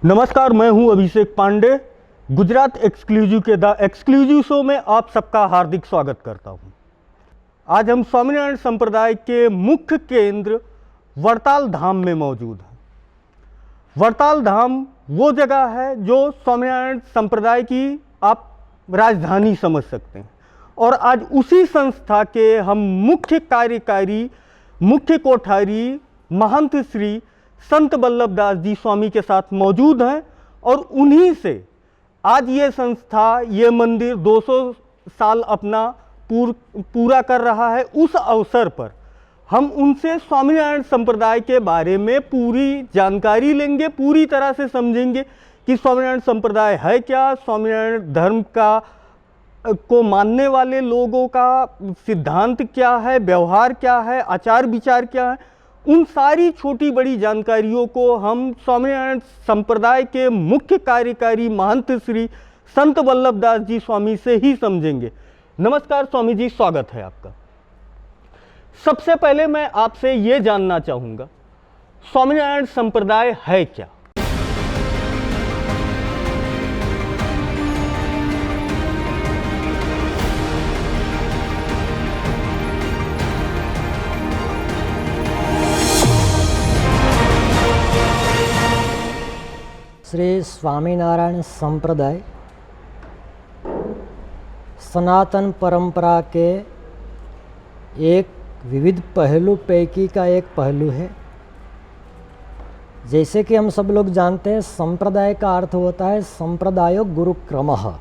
नमस्कार, मैं हूं अभिषेक पांडे। गुजरात एक्सक्लूसिव के द एक्सक्लूसिव शो में आप सबका हार्दिक स्वागत करता हूं। आज हम स्वामीनारायण संप्रदाय के मुख्य केंद्र वड़ताल धाम में मौजूद हैं। वड़ताल धाम वो जगह है जो स्वामीनारायण संप्रदाय की आप राजधानी समझ सकते हैं, और आज उसी संस्था के हम मुख्य कार्यकारी, मुख्य कोठारी महंत श्री संत बल्लभदास जी स्वामी के साथ मौजूद हैं। और उन्हीं से आज ये संस्था, ये मंदिर 200 साल अपना पूरा कर रहा है। उस अवसर पर हम उनसे स्वामीनारायण संप्रदाय के बारे में पूरी जानकारी लेंगे, पूरी तरह से समझेंगे कि स्वामीनारायण संप्रदाय है क्या, स्वामीनारायण धर्म को मानने वाले लोगों का सिद्धांत क्या है, व्यवहार क्या है, आचार विचार क्या है। उन सारी छोटी बड़ी जानकारियों को हम स्वामीनारायण संप्रदाय के मुख्य कार्यकारी महंत श्री संत बल्लभदास जी स्वामी से ही समझेंगे। नमस्कार स्वामी जी, स्वागत है आपका। सबसे पहले मैं आपसे ये जानना चाहूँगा, स्वामीनारायण संप्रदाय है क्या? श्री स्वामीनारायण संप्रदाय सनातन परंपरा के एक विविध पहलू पैकी का एक पहलू है। जैसे कि हम सब लोग जानते हैं, संप्रदाय का अर्थ होता है संप्रदायो गुरुक्रमः।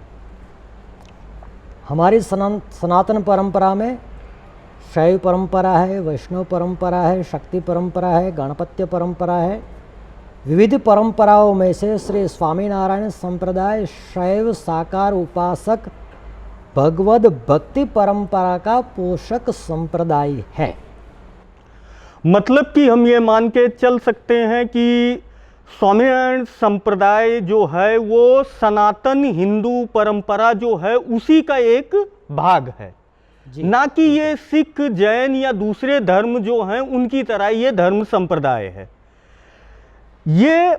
हमारी सनातन परंपरा में शैव परंपरा है, वैष्णव परंपरा है, शक्ति परंपरा है, गणपत्य परंपरा है। विविध परंपराओं में से श्री स्वामीनारायण संप्रदाय शैव साकार उपासक भगवद भक्ति परंपरा का पोषक संप्रदाय है। मतलब कि हम ये मान के चल सकते हैं कि स्वामीनारायण संप्रदाय जो है वो सनातन हिंदू परंपरा जो है उसी का एक भाग है, ना कि ये सिख, जैन या दूसरे धर्म जो हैं उनकी तरह ये धर्म संप्रदाय है। ये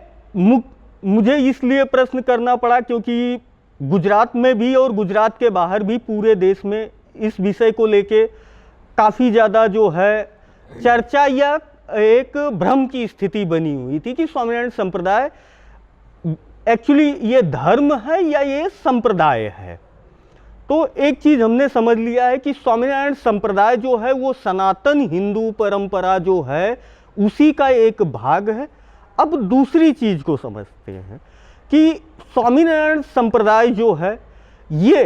मुझे इसलिए प्रश्न करना पड़ा क्योंकि गुजरात में भी और गुजरात के बाहर भी पूरे देश में इस विषय को लेके काफ़ी ज़्यादा जो है चर्चा या एक भ्रम की स्थिति बनी हुई थी कि स्वामीनारायण संप्रदाय एक्चुअली ये धर्म है या ये संप्रदाय है। तो एक चीज़ हमने समझ लिया है कि स्वामीनारायण संप्रदाय जो है वो सनातन हिंदू परंपरा जो है उसी का एक भाग है। अब दूसरी चीज को समझते हैं कि स्वामीनारायण संप्रदाय जो है ये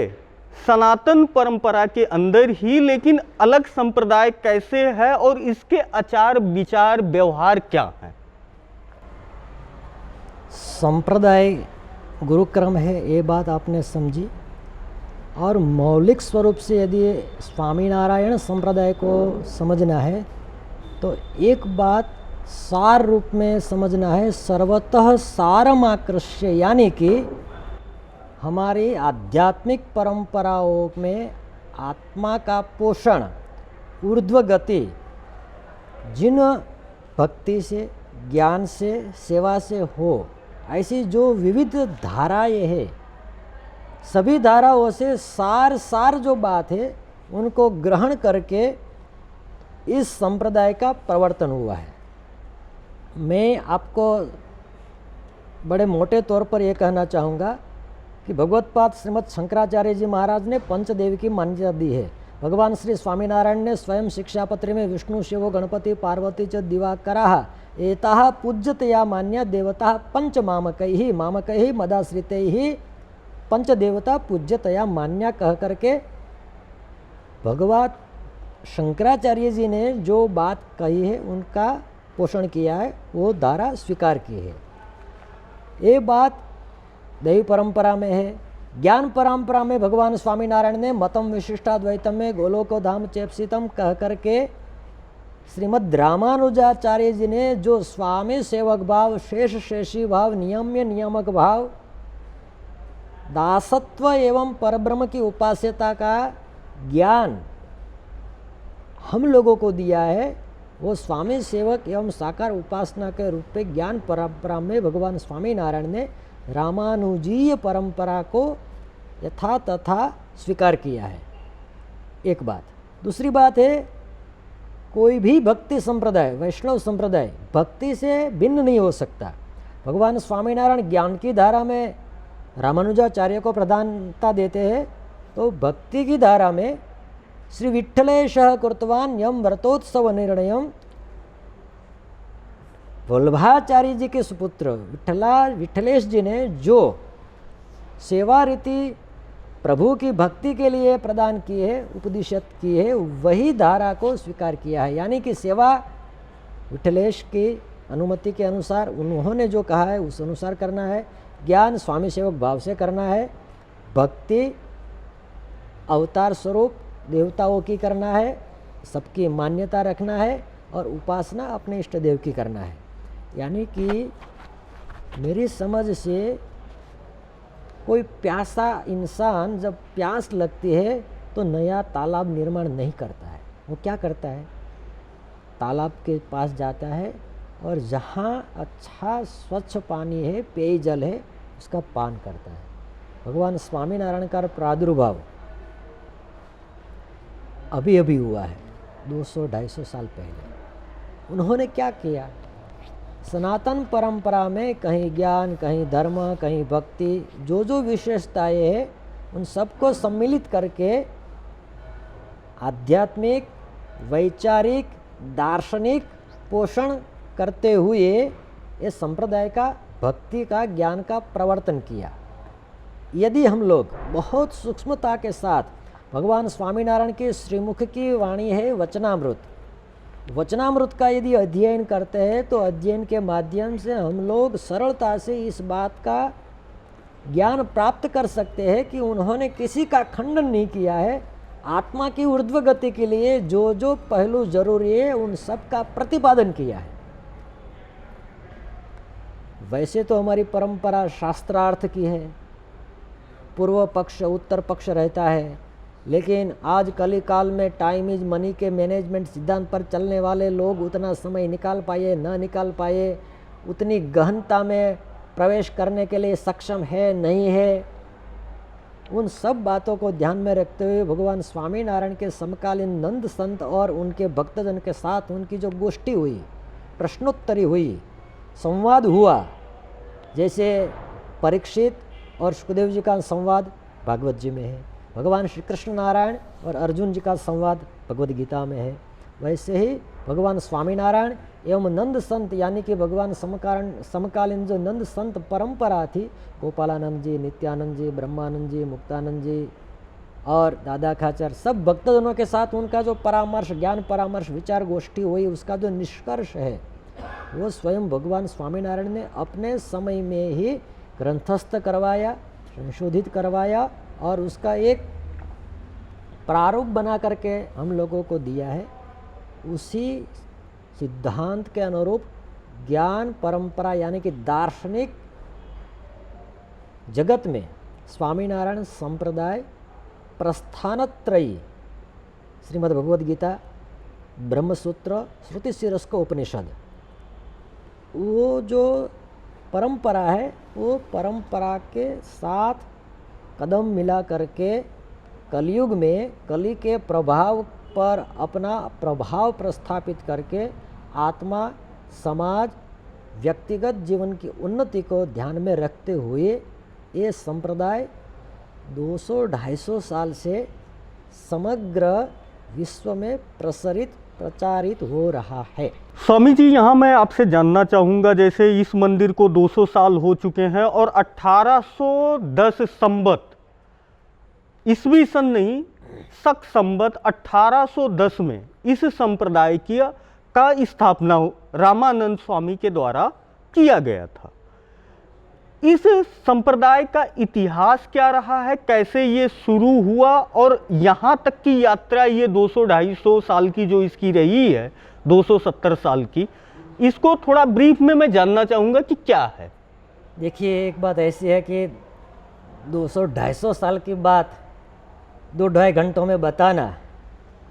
सनातन परंपरा के अंदर ही, लेकिन अलग संप्रदाय कैसे है और इसके आचार विचार व्यवहार क्या है? संप्रदाय गुरुक्रम है, ये बात आपने समझी। और मौलिक स्वरूप से यदि स्वामीनारायण संप्रदाय को समझना है तो एक बात सार रूप में समझना है, सर्वतः सारमाकृष्य, यानी कि हमारी आध्यात्मिक परंपराओं में आत्मा का पोषण, ऊर्ध्व गति जिन भक्ति से, ज्ञान से, सेवा से हो, ऐसी जो विविध धाराएं हैं, सभी धाराओं से सार जो बात है उनको ग्रहण करके इस संप्रदाय का प्रवर्तन हुआ है। मैं आपको बड़े मोटे तौर पर यह कहना चाहूँगा कि भगवत्पाद श्रीमद् शंकराचार्य जी महाराज ने पंचदेव की मान्यता दी है। भगवान श्री स्वामीनारायण ने स्वयं शिक्षापत्र में विष्णु शिव गणपति पार्वती च दिवाकराः एताः पूज्यतया मान्या देवता पंच मामकैः मदाश्रितैः पंचदेवता पूज्यतया मान्या कह करके भगवान शंकराचार्य जी ने जो बात कही है उनका पोषण किया है, वो धारा स्वीकार की है। ये बात दैवी परंपरा में है। ज्ञान परंपरा में भगवान स्वामीनारायण ने मतम विशिष्टाद्वैतम में गोलोको धाम चेपसितम कह करके श्रीमद् रामानुजाचार्य जी ने जो स्वामी सेवक भाव, शेष शेषी भाव, नियम्य नियामक भाव, दासत्व एवं परब्रह्म की उपास्यता का ज्ञान हम लोगों को दिया है, वो स्वामी सेवक एवं साकार उपासना के रूप में ज्ञान परंपरा में भगवान स्वामीनारायण ने रामानुजीय परंपरा को यथा तथा स्वीकार किया है। एक बात। दूसरी बात है, कोई भी भक्ति संप्रदाय, वैष्णव संप्रदाय भक्ति से भिन्न नहीं हो सकता। भगवान स्वामीनारायण ज्ञान की धारा में रामानुजाचार्य को प्रधानता देते हैं, तो भक्ति की धारा में श्री विठ्ठलेश कृतवान यम व्रतोत्सव निर्णयम, वल्लभाचार्य जी के सुपुत्र विठ्ठलेश जी ने जो सेवा रीति प्रभु की भक्ति के लिए प्रदान की है, उपदिशत की है, वही धारा को स्वीकार किया है। यानी कि सेवा विठ्ठलेश की अनुमति के अनुसार उन्होंने जो कहा है उस अनुसार करना है, ज्ञान स्वामी सेवक भाव से करना है, भक्ति अवतार स्वरूप देवताओं की करना है, सबकी मान्यता रखना है, और उपासना अपने इष्ट देव की करना है। यानी कि मेरी समझ से कोई प्यासा इंसान जब प्यास लगती है तो नया तालाब निर्माण नहीं करता है। वो क्या करता है, तालाब के पास जाता है और जहाँ अच्छा स्वच्छ पानी है, पेयजल है, उसका पान करता है। भगवान स्वामीनारायण का प्रादुर्भाव अभी अभी हुआ है, 200-250 साल पहले। उन्होंने क्या किया, सनातन परंपरा में कहीं ज्ञान, कहीं धर्म, कहीं भक्ति, जो जो विशेषताएं हैं उन सबको सम्मिलित करके आध्यात्मिक, वैचारिक, दार्शनिक पोषण करते हुए ये संप्रदाय का, भक्ति का, ज्ञान का प्रवर्तन किया। यदि हम लोग बहुत सूक्ष्मता के साथ भगवान स्वामीनारायण के श्रीमुख की वाणी है वचनामृत, वचनामृत का यदि अध्ययन करते हैं तो अध्ययन के माध्यम से हम लोग सरलता से इस बात का ज्ञान प्राप्त कर सकते हैं कि उन्होंने किसी का खंडन नहीं किया है। आत्मा की ऊर्ध्व गति के लिए जो जो पहलू जरूरी है उन सब का प्रतिपादन किया है। वैसे तो हमारी परंपरा शास्त्रार्थ की है, पूर्व पक्ष उत्तर पक्ष रहता है, लेकिन आज कली काल में टाइम इज मनी के मैनेजमेंट सिद्धांत पर चलने वाले लोग उतना समय निकाल पाए न निकाल पाए, उतनी गहनता में प्रवेश करने के लिए सक्षम है नहीं है, उन सब बातों को ध्यान में रखते हुए भगवान स्वामीनारायण के समकालीन नंद संत और उनके भक्तजन के साथ उनकी जो गोष्ठी हुई, प्रश्नोत्तरी हुई, संवाद हुआ, जैसे परीक्षित और सुखदेव जी का संवाद भागवत जी में है, भगवान श्री कृष्ण नारायण और अर्जुन जी का संवाद भगवद गीता में है, वैसे ही भगवान स्वामीनारायण एवं नंद संत यानी कि भगवान समकालीन जो नंद संत परंपरा थी, गोपालानंद जी, नित्यानंद जी, ब्रह्मानंद जी, मुक्तानंद जी और दादा खाचर, सब भक्तजनों के साथ उनका जो परामर्श, ज्ञान परामर्श, विचार गोष्ठी हुई, उसका जो निष्कर्ष है वो स्वयं भगवान स्वामीनारायण ने अपने समय में ही ग्रंथस्थ करवाया, संशोधित करवाया और उसका एक प्रारूप बना करके हम लोगों को दिया है। उसी सिद्धांत के अनुरूप ज्ञान परंपरा यानी कि दार्शनिक जगत में स्वामीनारायण संप्रदाय प्रस्थानत्रयी, श्रीमद् भगवद गीता, ब्रह्मसूत्र, श्रुति शिरस्क उपनिषद, वो जो परंपरा है वो परंपरा के साथ कदम मिला करके कलयुग में कली के प्रभाव पर अपना प्रभाव प्रस्थापित करके आत्मा, समाज, व्यक्तिगत जीवन की उन्नति को ध्यान में रखते हुए ये संप्रदाय 200-250 साल से समग्र विश्व में प्रचारित हो रहा है। स्वामी जी, यहाँ मैं आपसे जानना चाहूँगा, जैसे इस मंदिर को 200 साल हो चुके हैं और 1810 संवत, ईस्वी सन नहीं, शक संवत 1810 में इस संप्रदाय का स्थापना रामानंद स्वामी के द्वारा किया गया था। इस संप्रदाय का इतिहास क्या रहा है, कैसे ये शुरू हुआ और यहाँ तक की यात्रा, ये 200-250 साल की जो इसकी रही है, 270 साल की, इसको थोड़ा ब्रीफ में मैं जानना चाहूँगा कि क्या है। देखिए, एक बात ऐसी है कि 200-250 साल की बात 2-2.5 घंटों में बताना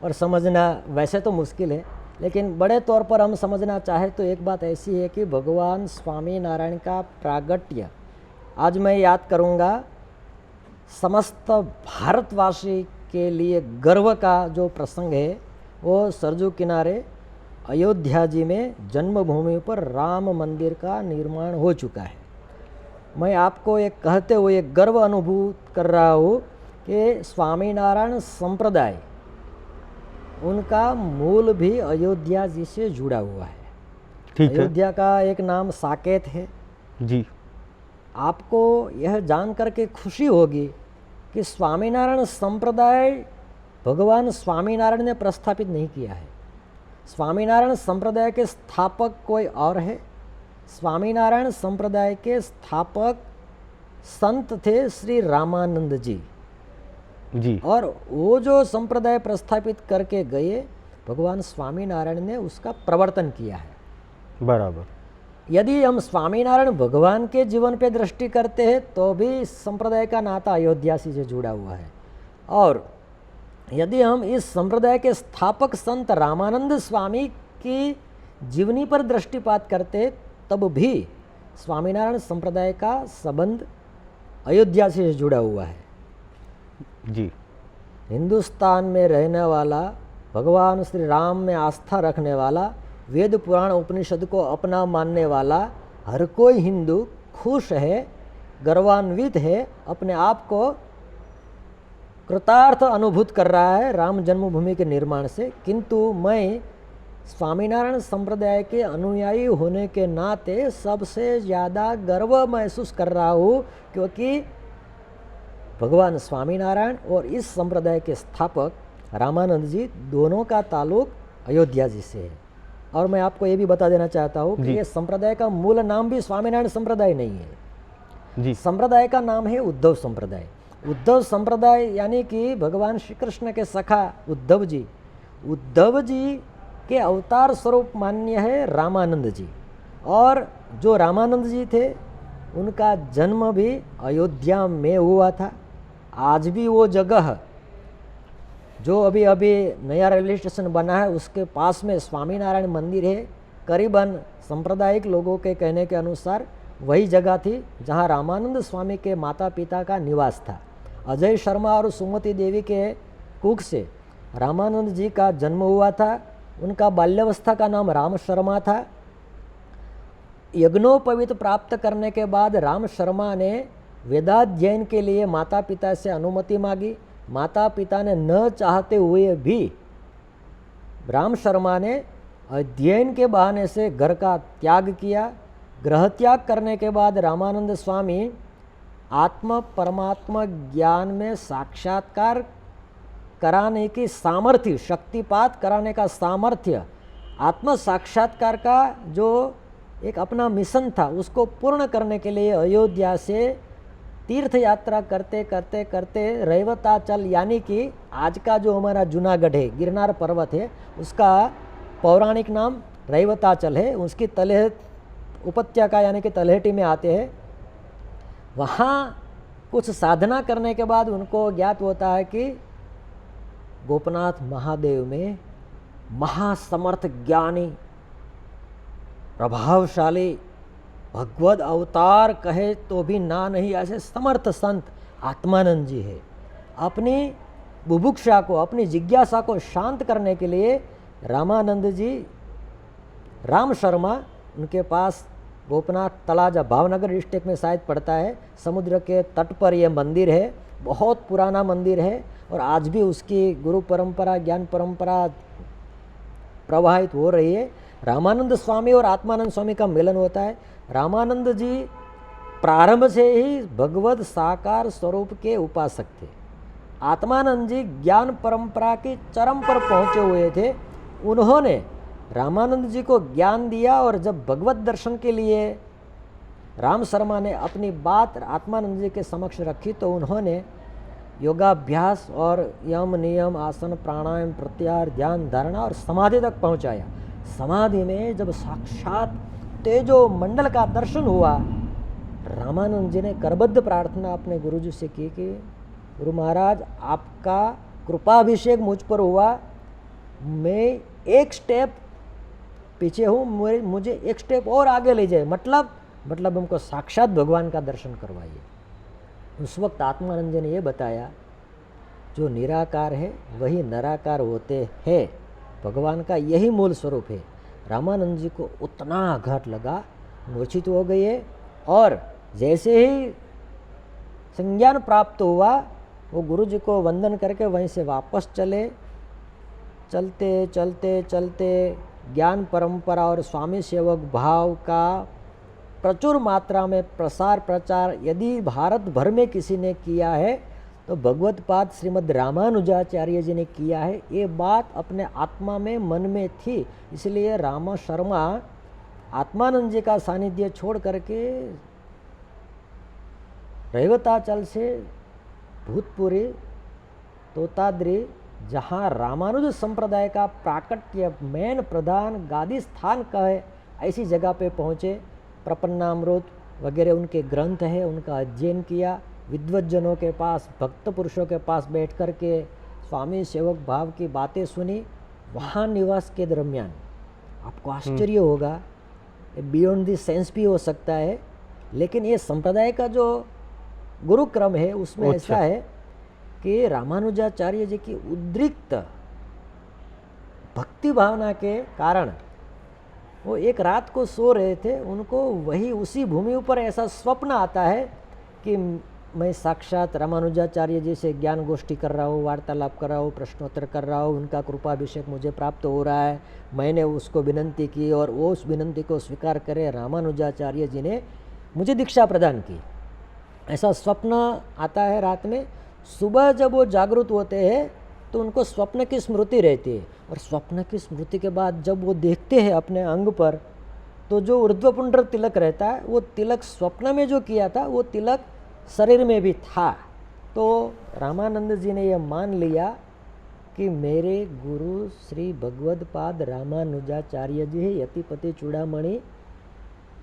और समझना वैसे तो मुश्किल है, लेकिन बड़े तौर पर हम समझना चाहें तो एक बात ऐसी है कि भगवान स्वामी नारायण का प्रागट्य आज मैं याद करूँगा, समस्त भारतवासी के लिए गर्व का जो प्रसंग है वो सरजू किनारे अयोध्या जी में जन्मभूमि पर राम मंदिर का निर्माण हो चुका है। मैं आपको एक कहते हुए गर्व अनुभूत कर रहा हूँ कि स्वामीनारायण संप्रदाय उनका मूल भी अयोध्या जी से जुड़ा हुआ है। ठीक है अयोध्या का एक नाम साकेत है। जी। आपको यह जान करके खुशी होगी कि स्वामीनारायण संप्रदाय भगवान स्वामीनारायण ने प्रस्थापित नहीं किया है। स्वामीनारायण संप्रदाय के स्थापक कोई और है। स्वामीनारायण संप्रदाय के स्थापक संत थे श्री रामानंद जी जी। और वो जो संप्रदाय प्रस्थापित करके गए, भगवान स्वामीनारायण ने उसका प्रवर्तन किया है। बराबर। यदि हम स्वामीनारायण भगवान के जीवन पे दृष्टि करते हैं तो भी इस संप्रदाय का नाता अयोध्या से जुड़ा हुआ है, और यदि हम इस संप्रदाय के स्थापक संत रामानंद स्वामी की जीवनी पर दृष्टिपात करते तब भी स्वामीनारायण संप्रदाय का संबंध अयोध्या से जुड़ा हुआ है। जी। हिंदुस्तान में रहने वाला, भगवान श्री राम में आस्था रखने वाला, वेद पुराण उपनिषद को अपना मानने वाला हर कोई हिंदू खुश है, गर्वान्वित है, अपने आप को कृतार्थ अनुभूत कर रहा है राम जन्मभूमि के निर्माण से। किंतु मैं स्वामीनारायण संप्रदाय के अनुयायी होने के नाते सबसे ज़्यादा गर्व महसूस कर रहा हूँ, क्योंकि भगवान स्वामीनारायण और इस संप्रदाय के स्थापक रामानंद जी दोनों का ताल्लुक अयोध्या जी से है। और मैं आपको ये भी बता देना चाहता हूँ कि ये संप्रदाय का मूल नाम भी स्वामीनारायण संप्रदाय नहीं है जी। संप्रदाय का नाम है उद्धव संप्रदाय। उद्धव संप्रदाय यानी कि भगवान श्री कृष्ण के सखा उद्धव जी के अवतार स्वरूप मान्य है रामानंद जी। और जो रामानंद जी थे उनका जन्म भी अयोध्या में हुआ था। आज भी वो जगह जो अभी अभी नया रेलवे स्टेशन बना है उसके पास में स्वामीनारायण मंदिर है। करीबन सांप्रदायिक लोगों के कहने के अनुसार वही जगह थी जहां रामानंद स्वामी के माता पिता का निवास था। अजय शर्मा और सुमति देवी के कुख से रामानंद जी का जन्म हुआ था। उनका बाल्यावस्था का नाम राम शर्मा था। यज्ञोपवीत प्राप्त करने के बाद राम शर्मा ने वेदाध्ययन के लिए माता पिता से अनुमति मांगी। माता पिता ने न चाहते हुए भी राम शर्मा ने अध्ययन के बहाने से घर का त्याग किया। गृह त्याग करने के बाद रामानंद स्वामी आत्म परमात्मा ज्ञान में साक्षात्कार कराने की सामर्थ्य, शक्तिपात कराने का सामर्थ्य, आत्म साक्षात्कार का जो एक अपना मिशन था उसको पूर्ण करने के लिए अयोध्या से तीर्थ यात्रा करते करते करते रैवताचल यानी कि आज का जो हमारा जूनागढ़ है, गिरनार पर्वत है, उसका पौराणिक नाम रैवताचल है। उसकी तलहट उपत्यका यानी कि तलहटी में आते हैं। वहाँ कुछ साधना करने के बाद उनको ज्ञात होता है कि गोपनाथ महादेव में महासमर्थ ज्ञानी प्रभावशाली भगवद अवतार कहे तो भी ना नहीं ऐसे समर्थ संत आत्मानंद जी है। अपनी बुभुक्षा को, अपनी जिज्ञासा को शांत करने के लिए रामानंद जी, राम शर्मा उनके पास गोपनाथ तलाजा भावनगर डिस्ट्रिक्ट में शायद पड़ता है, समुद्र के तट पर यह मंदिर है। बहुत पुराना मंदिर है और आज भी उसकी गुरु परंपरा, ज्ञान परंपरा प्रवाहित हो रही है। रामानंद स्वामी और आत्मानंद स्वामी का मिलन होता है। रामानंद जी प्रारंभ से ही भगवत साकार स्वरूप के उपासक थे। आत्मानंद जी ज्ञान परंपरा की चरम पर पहुँचे हुए थे। उन्होंने रामानंद जी को ज्ञान दिया और जब भगवत दर्शन के लिए राम शर्मा ने अपनी बात आत्मानंद जी के समक्ष रखी तो उन्होंने योगाभ्यास और यम नियम, आसन, प्राणायाम, प्रत्याहार, ध्यान, धारणा और समाधि तक पहुंचाया। समाधि में जब साक्षात तेजो मंडल का दर्शन हुआ, रामानंद जी ने करबद्ध प्रार्थना अपने गुरु जी से की कि गुरु महाराज आपका कृपाभिषेक मुझ पर हुआ, मैं एक स्टेप पीछे हूँ, मुझे एक स्टेप और आगे ले जाए, मतलब हमको साक्षात भगवान का दर्शन करवाइए। उस वक्त आत्मानंद जी ने ये बताया, जो निराकार है वही निराकार होते हैं, भगवान का यही मूल स्वरूप है। रामानंद जी को उतना आघात लगा, मूर्छित हो गए, और जैसे ही संज्ञान प्राप्त हुआ वो गुरु जी को वंदन करके वहीं से वापस चलते ज्ञान परंपरा और स्वामी सेवक भाव का प्रचुर मात्रा में प्रसार प्रचार यदि भारत भर में किसी ने किया है तो भगवत पाद श्रीमद् रामानुजाचार्य जी ने किया है। ये बात अपने आत्मा में मन में थी, इसलिए रामा शर्मा आत्मानंद जी का सानिध्य छोड़ करके रैवताचल से भूतपुरी तोताद्री, जहाँ रामानुज संप्रदाय का प्राकट्य मेन प्रधान गादी स्थान का है, ऐसी जगह पे पहुँचे। प्रपन्नामृत वगैरह उनके ग्रंथ है, उनका अध्ययन किया। विद्वज्जनों के पास, भक्त पुरुषों के पास बैठ कर के स्वामी सेवक भाव की बातें सुनी। वहाँ निवास के दरमियान आपको आश्चर्य होगा, बियॉन्ड द सेंस भी हो सकता है, लेकिन ये संप्रदाय का जो गुरु क्रम है उसमें ऐसा है कि रामानुजाचार्य जी की उद्रिक्त भक्ति भावना के कारण वो एक रात को सो रहे थे, उनको वही उसी भूमि पर ऐसा स्वप्न आता है कि मैं साक्षात रामानुजाचार्य जी से ज्ञान गोष्ठी कर रहा हूँ, वार्तालाप कर रहा हूँ, प्रश्नोत्तर कर रहा हूँ, उनका कृपाभिषेक मुझे प्राप्त हो रहा है। मैंने उसको विनंती की और वो उस विनंती को स्वीकार करे, रामानुजाचार्य जी ने मुझे दीक्षा प्रदान की। ऐसा स्वप्न आता है रात में। सुबह जब वो जागृत होते हैं तो उनको स्वप्न की स्मृति रहती है, और स्वप्न की स्मृति के बाद जब वो देखते हैं अपने अंग पर, तो जो ऊर्ध्वपुंड्र तिलक रहता है वो तिलक स्वप्न में जो किया था वो तिलक शरीर में भी था। तो रामानंद जी ने यह मान लिया कि मेरे गुरु श्री भगवदपाद रामानुजाचार्य जी ही यतिपति चूड़ामणि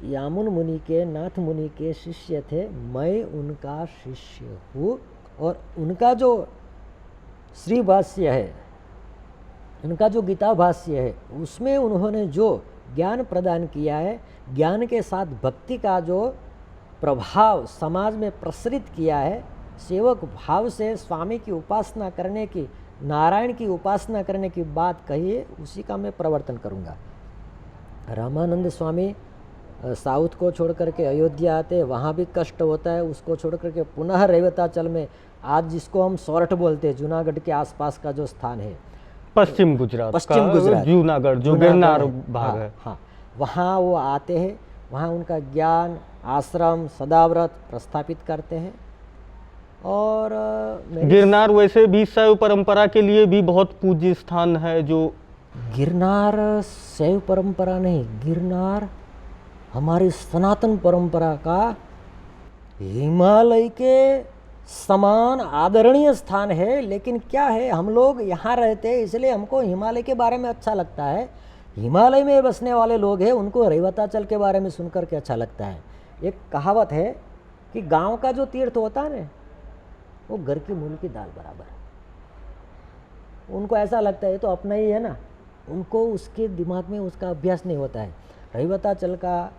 यामुन मुनि के, नाथ मुनि के शिष्य थे, मैं उनका शिष्य हूँ। और उनका जो श्री भाष्य है, उनका जो गीता भाष्य है, उसमें उन्होंने जो ज्ञान प्रदान किया है, ज्ञान के साथ भक्ति का जो प्रभाव समाज में प्रसरित किया है, सेवक भाव से स्वामी की उपासना करने की, नारायण की उपासना करने की बात कही है, उसी का मैं प्रवर्तन करूँगा। रामानंद स्वामी साउथ को छोड़ करके अयोध्या आते, वहाँ भी कष्ट होता है, उसको छोड़ करके पुनः रेवताचल में, आज जिसको हम सोरठ बोलते हैं, जूनागढ़ के आसपास का जो स्थान है, पश्चिम गुजरात जूनागढ़ जो गिरनार भाग है, हाँ, वहाँ वो आते हैं। वहाँ उनका ज्ञान आश्रम सदाव्रत प्रस्थापित करते हैं। और गिरनार वैसे भी शैव परंपरा के लिए भी बहुत पूज्य स्थान है। जो गिरनार शैव परंपरा नहीं, गिरनार हमारी सनातन परंपरा का हिमालय के समान आदरणीय स्थान है। लेकिन क्या है, हम लोग यहाँ रहते हैं इसलिए हमको हिमालय के बारे में अच्छा लगता है। हिमालय में बसने वाले लोग हैं, उनको रेवताचल के बारे में सुनकर के अच्छा लगता है। एक कहावत है कि गांव का जो तीर्थ होता है ना, वो घर की मूल की दाल बराबर है। उनको ऐसा लगता है तो अपना ही है ना, उनको उसके दिमाग में उसका अभ्यास नहीं होता है। रेवताचल का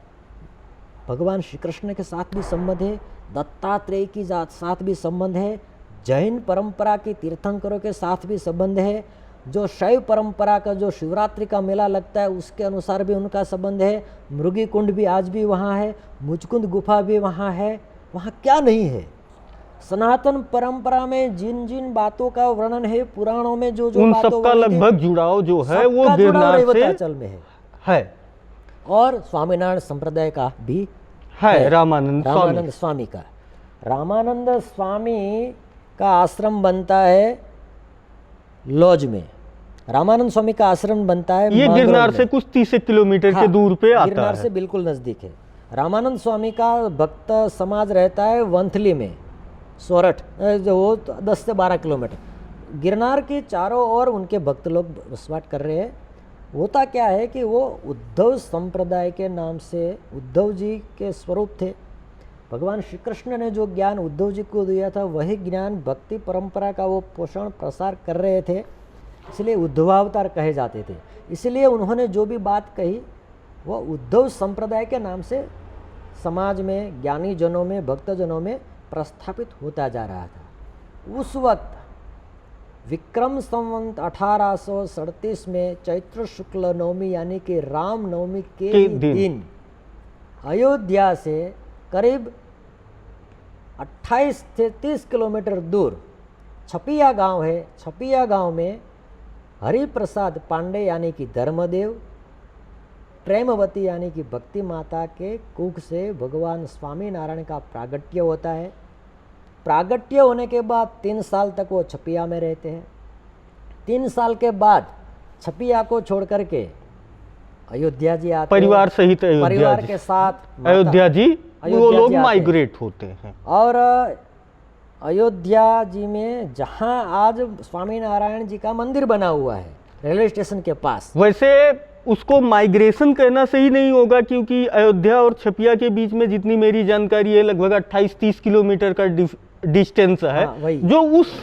भगवान श्री कृष्ण के साथ भी संबंध है, दत्तात्रेय की साथ भी संबंध है, जैन परंपरा के तीर्थंकरों के साथ भी संबंध है, जो शैव परंपरा का जो शिवरात्रि का मेला लगता है उसके अनुसार भी उनका संबंध है। मृगी कुंड भी आज भी वहाँ है, मुचकुंद गुफा भी वहाँ है। वहाँ क्या नहीं है, सनातन परंपरा में जिन जिन बातों का वर्णन है पुराणों में, जो जो उन सबका लगभग जुड़ाव जो है वो गिरनार रेवताचल में है। और स्वामीनारायण संप्रदाय का भी है, रामानंद स्वामी का। रामानंद स्वामी का आश्रम बनता है लॉज में, रामानंद स्वामी का आश्रम बनता है, ये गिरनार से कुछ 30 किलोमीटर के दूर पे आता है, गिरनार से बिल्कुल नज़दीक है। रामानंद स्वामी का भक्त समाज रहता है वंथली में, सोरठ, जो 10 से 12 किलोमीटर। गिरनार के चारों ओर उनके भक्त लोग बसवाट कर रहे हैं। होता क्या है कि वो उद्धव संप्रदाय के नाम से उद्धव जी के स्वरूप थे। भगवान श्री कृष्ण ने जो ज्ञान उद्धव जी को दिया था, वही ज्ञान भक्ति परंपरा का वो पोषण प्रसार कर रहे थे। इसलिए उद्धवावतार कहे जाते थे। इसलिए उन्होंने जो भी बात कही वो उद्धव संप्रदाय के नाम से समाज में, ज्ञानी जनों में, भक्तजनों में प्रस्थापित होता जा रहा था। उस वक्त विक्रम संवत 1837 में चैत्र शुक्ल नवमी यानी कि राम नवमी के दिन अयोध्या से करीब 28 से 30 किलोमीटर दूर छपिया गांव है। छपिया गांव में हरिप्रसाद पांडे यानी कि धर्मदेव, प्रेमवती यानी कि भक्ति माता के कुख से भगवान स्वामीनारायण का प्रागट्य होता है। प्रागट्य होने के बाद 3 साल तक वो छपिया में रहते हैं। 3 साल के बाद छपिया को छोड़ करके अयोध्या जी आते परिवार सहित परिवार के साथ अयोध्या जी वो लोग माइग्रेट होते हैं। और अयोध्या जी में जहाँ आज स्वामीनारायण जी का मंदिर बना हुआ है रेलवे स्टेशन के पास, वैसे उसको माइग्रेशन कहना सही नहीं होगा, क्योंकि अयोध्या और छपिया के बीच में जितनी मेरी जानकारी है लगभग 28-30 किलोमीटर का डिस्टेंस है। हाँ, जो उस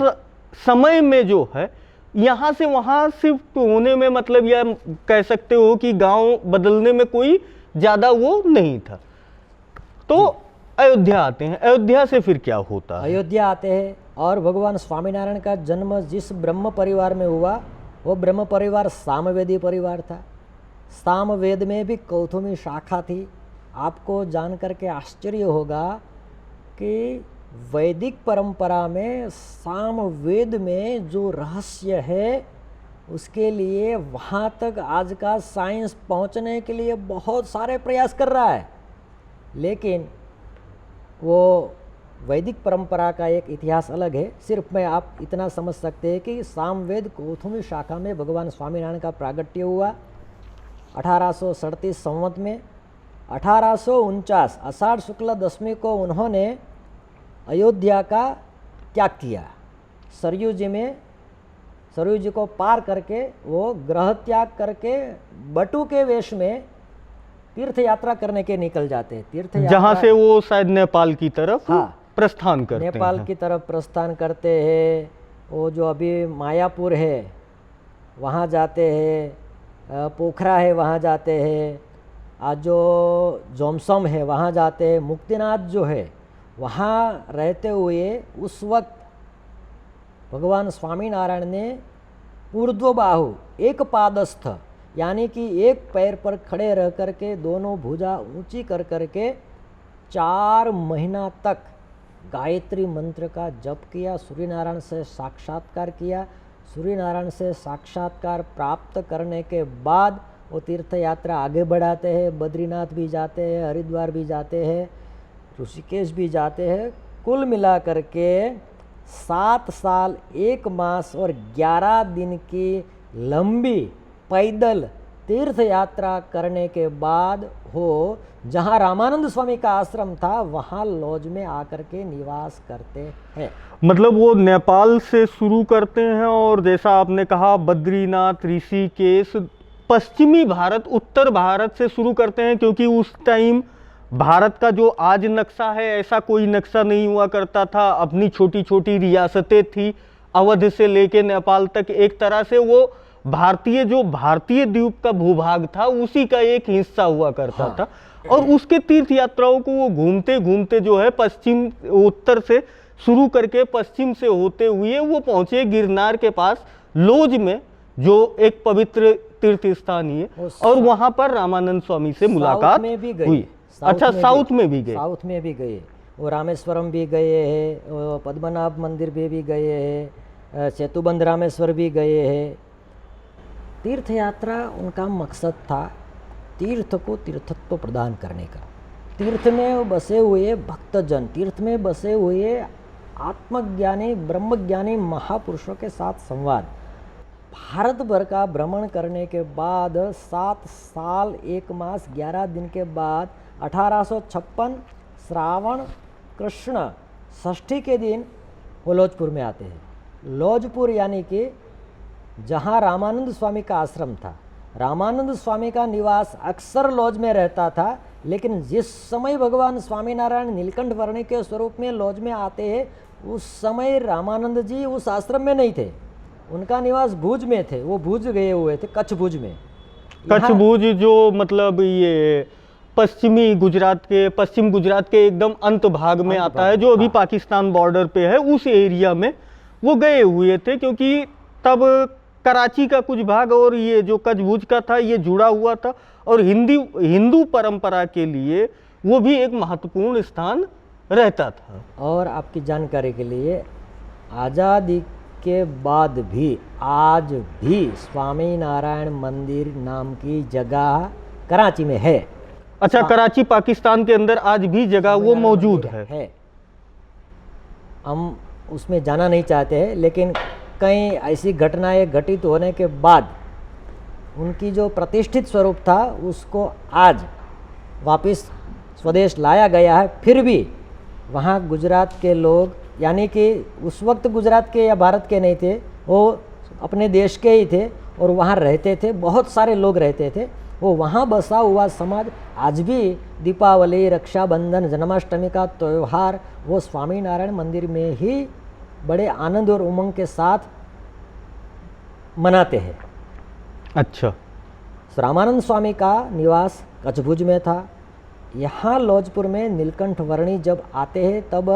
समय में जो है यहाँ से वहाँ शिफ्ट होने में, मतलब यह कह सकते हो कि गांव बदलने में कोई ज़्यादा वो नहीं था। तो अयोध्या आते हैं। अयोध्या से फिर क्या होता है? अयोध्या आते हैं और भगवान स्वामीनारायण का जन्म जिस ब्रह्म परिवार में हुआ वो ब्रह्म परिवार सामवेदी परिवार था। सामवेद में भी कौथुमी शाखा थी। आपको जान करके आश्चर्य होगा कि वैदिक परंपरा में सामवेद में जो रहस्य है उसके लिए वहाँ तक आज का साइंस पहुँचने के लिए बहुत सारे प्रयास कर रहा है, लेकिन वो वैदिक परंपरा का एक इतिहास अलग है। सिर्फ मैं आप इतना समझ सकते हैं कि सामवेद कौथुमी शाखा में भगवान स्वामीनारायण का प्रागट्य हुआ 1837 संवत में। 1849 आषाढ़ शुक्ल दशमी को उन्होंने अयोध्या का त्याग किया। सरयू जी में, सरयू जी को पार करके वो ग्रह त्याग करके बटू के वेश में तीर्थ यात्रा करने के निकल जाते हैं। तीर्थ यात्रा जहाँ से वो शायद नेपाल की तरफ प्रस्थान करते हैं। नेपाल की तरफ प्रस्थान करते हैं। वो जो अभी मायापुर है वहाँ जाते हैं, पोखरा है वहाँ जाते हैं, आज जो जोमसम है वहाँ जाते हैं, मुक्तिनाथ जो है वहाँ रहते हुए उस वक्त भगवान स्वामीनारायण ने ऊर्ध्वबाहु एक पादस्थ यानी कि एक पैर पर खड़े रह कर के दोनों भुजा ऊंची कर करके 4 महीना तक गायत्री मंत्र का जप किया। सूर्यनारायण से साक्षात्कार किया। सूर्यनारायण से साक्षात्कार प्राप्त करने के बाद वो तीर्थ यात्रा आगे बढ़ाते हैं। बद्रीनाथ भी जाते हैं, हरिद्वार भी जाते हैं, ऋषिकेश भी जाते हैं। कुल मिला करके 7 साल 1 मास और 11 दिन की लंबी पैदल तीर्थ यात्रा करने के बाद हो जहाँ रामानंद स्वामी का आश्रम था वहाँ लॉज में आकर के निवास करते हैं। मतलब वो नेपाल से शुरू करते हैं और जैसा आपने कहा बद्रीनाथ, ऋषिकेश, पश्चिमी भारत, उत्तर भारत से शुरू करते हैं, क्योंकि उस टाइम भारत का जो आज नक्शा है ऐसा कोई नक्शा नहीं हुआ करता था। अपनी छोटी छोटी रियासतें थी, अवध से लेके नेपाल तक। एक तरह से वो भारतीय जो भारतीय द्वीप का भूभाग था उसी का एक हिस्सा हुआ करता था। और उसके तीर्थ यात्राओं को वो घूमते घूमते जो है पश्चिम, उत्तर से शुरू करके पश्चिम से होते हुए वो पहुंचे गिरनार के पास लोज में, जो एक पवित्र तीर्थ स्थान ही है। और वहां पर रामानंद स्वामी से मुलाकात हुई। अच्छा, साउथ में भी गए? साउथ में भी गए। वो रामेश्वरम भी गए हैं, पद्मनाभ मंदिर भी गए हैं, सेतुबंध रामेश्वर भी गए हैं। तीर्थ यात्रा उनका मकसद था तीर्थ को तीर्थत्व प्रदान करने का। तीर्थ में बसे हुए भक्तजन, तीर्थ में बसे हुए आत्मज्ञानी ब्रह्मज्ञानी महापुरुषों के साथ संवाद। भारत भर का भ्रमण करने के बाद 7 साल 1 मास 11 दिन के बाद 1856 श्रावण कृष्ण षष्ठी के दिन वो लौजपुर में आते हैं। लौजपुर यानी कि जहाँ रामानंद स्वामी का आश्रम था। रामानंद स्वामी का निवास अक्सर लॉज में रहता था, लेकिन जिस समय भगवान स्वामीनारायण नीलकंठ वर्णी के स्वरूप में लॉज में आते हैं उस समय रामानंद जी उस आश्रम में नहीं थे। उनका निवास भुज में थे, वो भुज गए हुए थे, कच्छ भुज में। कच्छ यहाँ- भुज जो मतलब ये पश्चिम गुजरात के एकदम अंत भाग में अंत आता भाग है, में, जो अभी हाँ। पाकिस्तान बॉर्डर पे है, उस एरिया में वो गए हुए थे, क्योंकि तब कराची का कुछ भाग और ये जो कच्छ भुज का था ये जुड़ा हुआ था, और हिंदू परंपरा के लिए वो भी एक महत्वपूर्ण स्थान रहता था। और आपकी जानकारी के लिए, आज़ादी के बाद भी आज भी स्वामी नारायण मंदिर नाम की जगह कराची में है। अच्छा, कराची पाकिस्तान के अंदर आज भी जगह वो मौजूद है। हम उसमें जाना नहीं चाहते हैं, लेकिन कई ऐसी घटनाएं घटित होने के बाद उनकी जो प्रतिष्ठित स्वरूप था उसको आज वापस स्वदेश लाया गया है। फिर भी वहाँ गुजरात के लोग, यानी कि उस वक्त गुजरात के या भारत के नहीं थे, वो अपने देश के ही थे और वहाँ रहते थे, बहुत सारे लोग रहते थे। वो वहाँ बसा हुआ समाज आज भी दीपावली, रक्षाबंधन, जन्माष्टमी का त्यौहार वो स्वामी नारायण मंदिर में ही बड़े आनंद और उमंग के साथ मनाते हैं। अच्छा, रामानंद स्वामी का निवास कच्छ भुज में था। यहाँ लौजपुर में नीलकंठ वर्णी जब आते हैं तब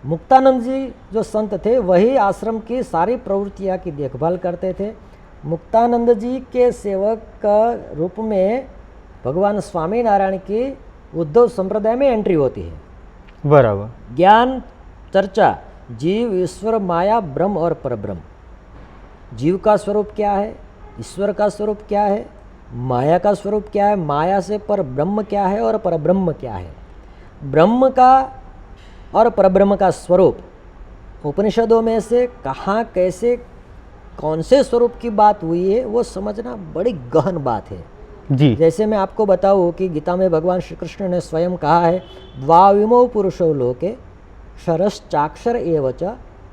मुक्तानंद जी जो संत थे वही आश्रम की सारी प्रवृत्तियाँ की देखभाल करते थे। मुक्तानंद जी के सेवक का रूप में भगवान स्वामी नारायण की उद्धव संप्रदाय में एंट्री होती है। बराबर। ज्ञान चर्चा, जीव, ईश्वर, माया, ब्रह्म और परब्रह्म। जीव का स्वरूप क्या है, ईश्वर का स्वरूप क्या है, माया का स्वरूप क्या है, माया से पर ब्रह्म क्या है और परब्रह्म क्या है। ब्रह्म का और परब्रह्म का स्वरूप उपनिषदों में से कहाँ, कैसे, कौन से स्वरूप की बात हुई है वो समझना बड़ी गहन बात है जी। जैसे मैं आपको बताऊँ कि गीता में भगवान श्री कृष्ण ने स्वयं कहा है, द्वाविमो पुरुषो लोके क्षरश्चाक्षर एव च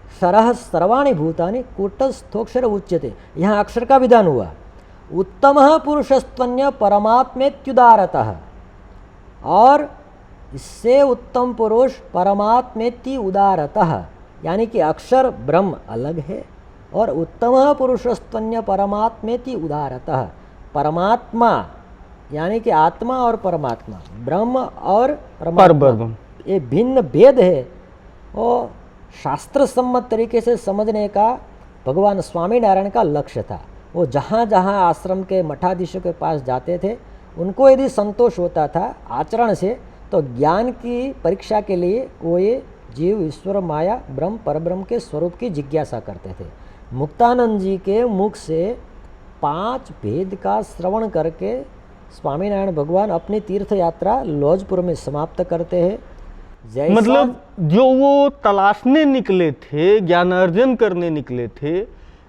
क्षरः सर्वाणि भूतानि कूटस्थोक्षर उच्यते। यहाँ अक्षर का विधान हुआ। उत्तमः पुरुषस्त्वन्य परमात्मेत्युदारतः, और इससे उत्तम पुरुष परमात्मेति उदारतः, यानी कि अक्षर ब्रह्म अलग है और उत्तमः पुरुषस्त्वन्य परमात्मेति उदारतः। परमात्मा यानी कि आत्मा और परमात्मा, ब्रह्म और परमात्मा, ये भिन्न भेद है। और शास्त्र सम्मत तरीके से समझने का भगवान स्वामी नारायण का लक्ष्य था। वो जहाँ जहाँ आश्रम के मठाधीशों के पास जाते थे, उनको यदि संतोष होता था आचरण से, तो ज्ञान की परीक्षा के लिए वो ये जीव, ईश्वर, माया, ब्रह्म, परब्रह्म के स्वरूप की जिज्ञासा करते थे। मुक्तानंद जी के मुख से 5 भेद का श्रवण करके स्वामीनारायण भगवान अपनी तीर्थ यात्रा लौजपुर में समाप्त करते हैं। मतलब जो वो तलाशने निकले थे, ज्ञानार्जन करने निकले थे,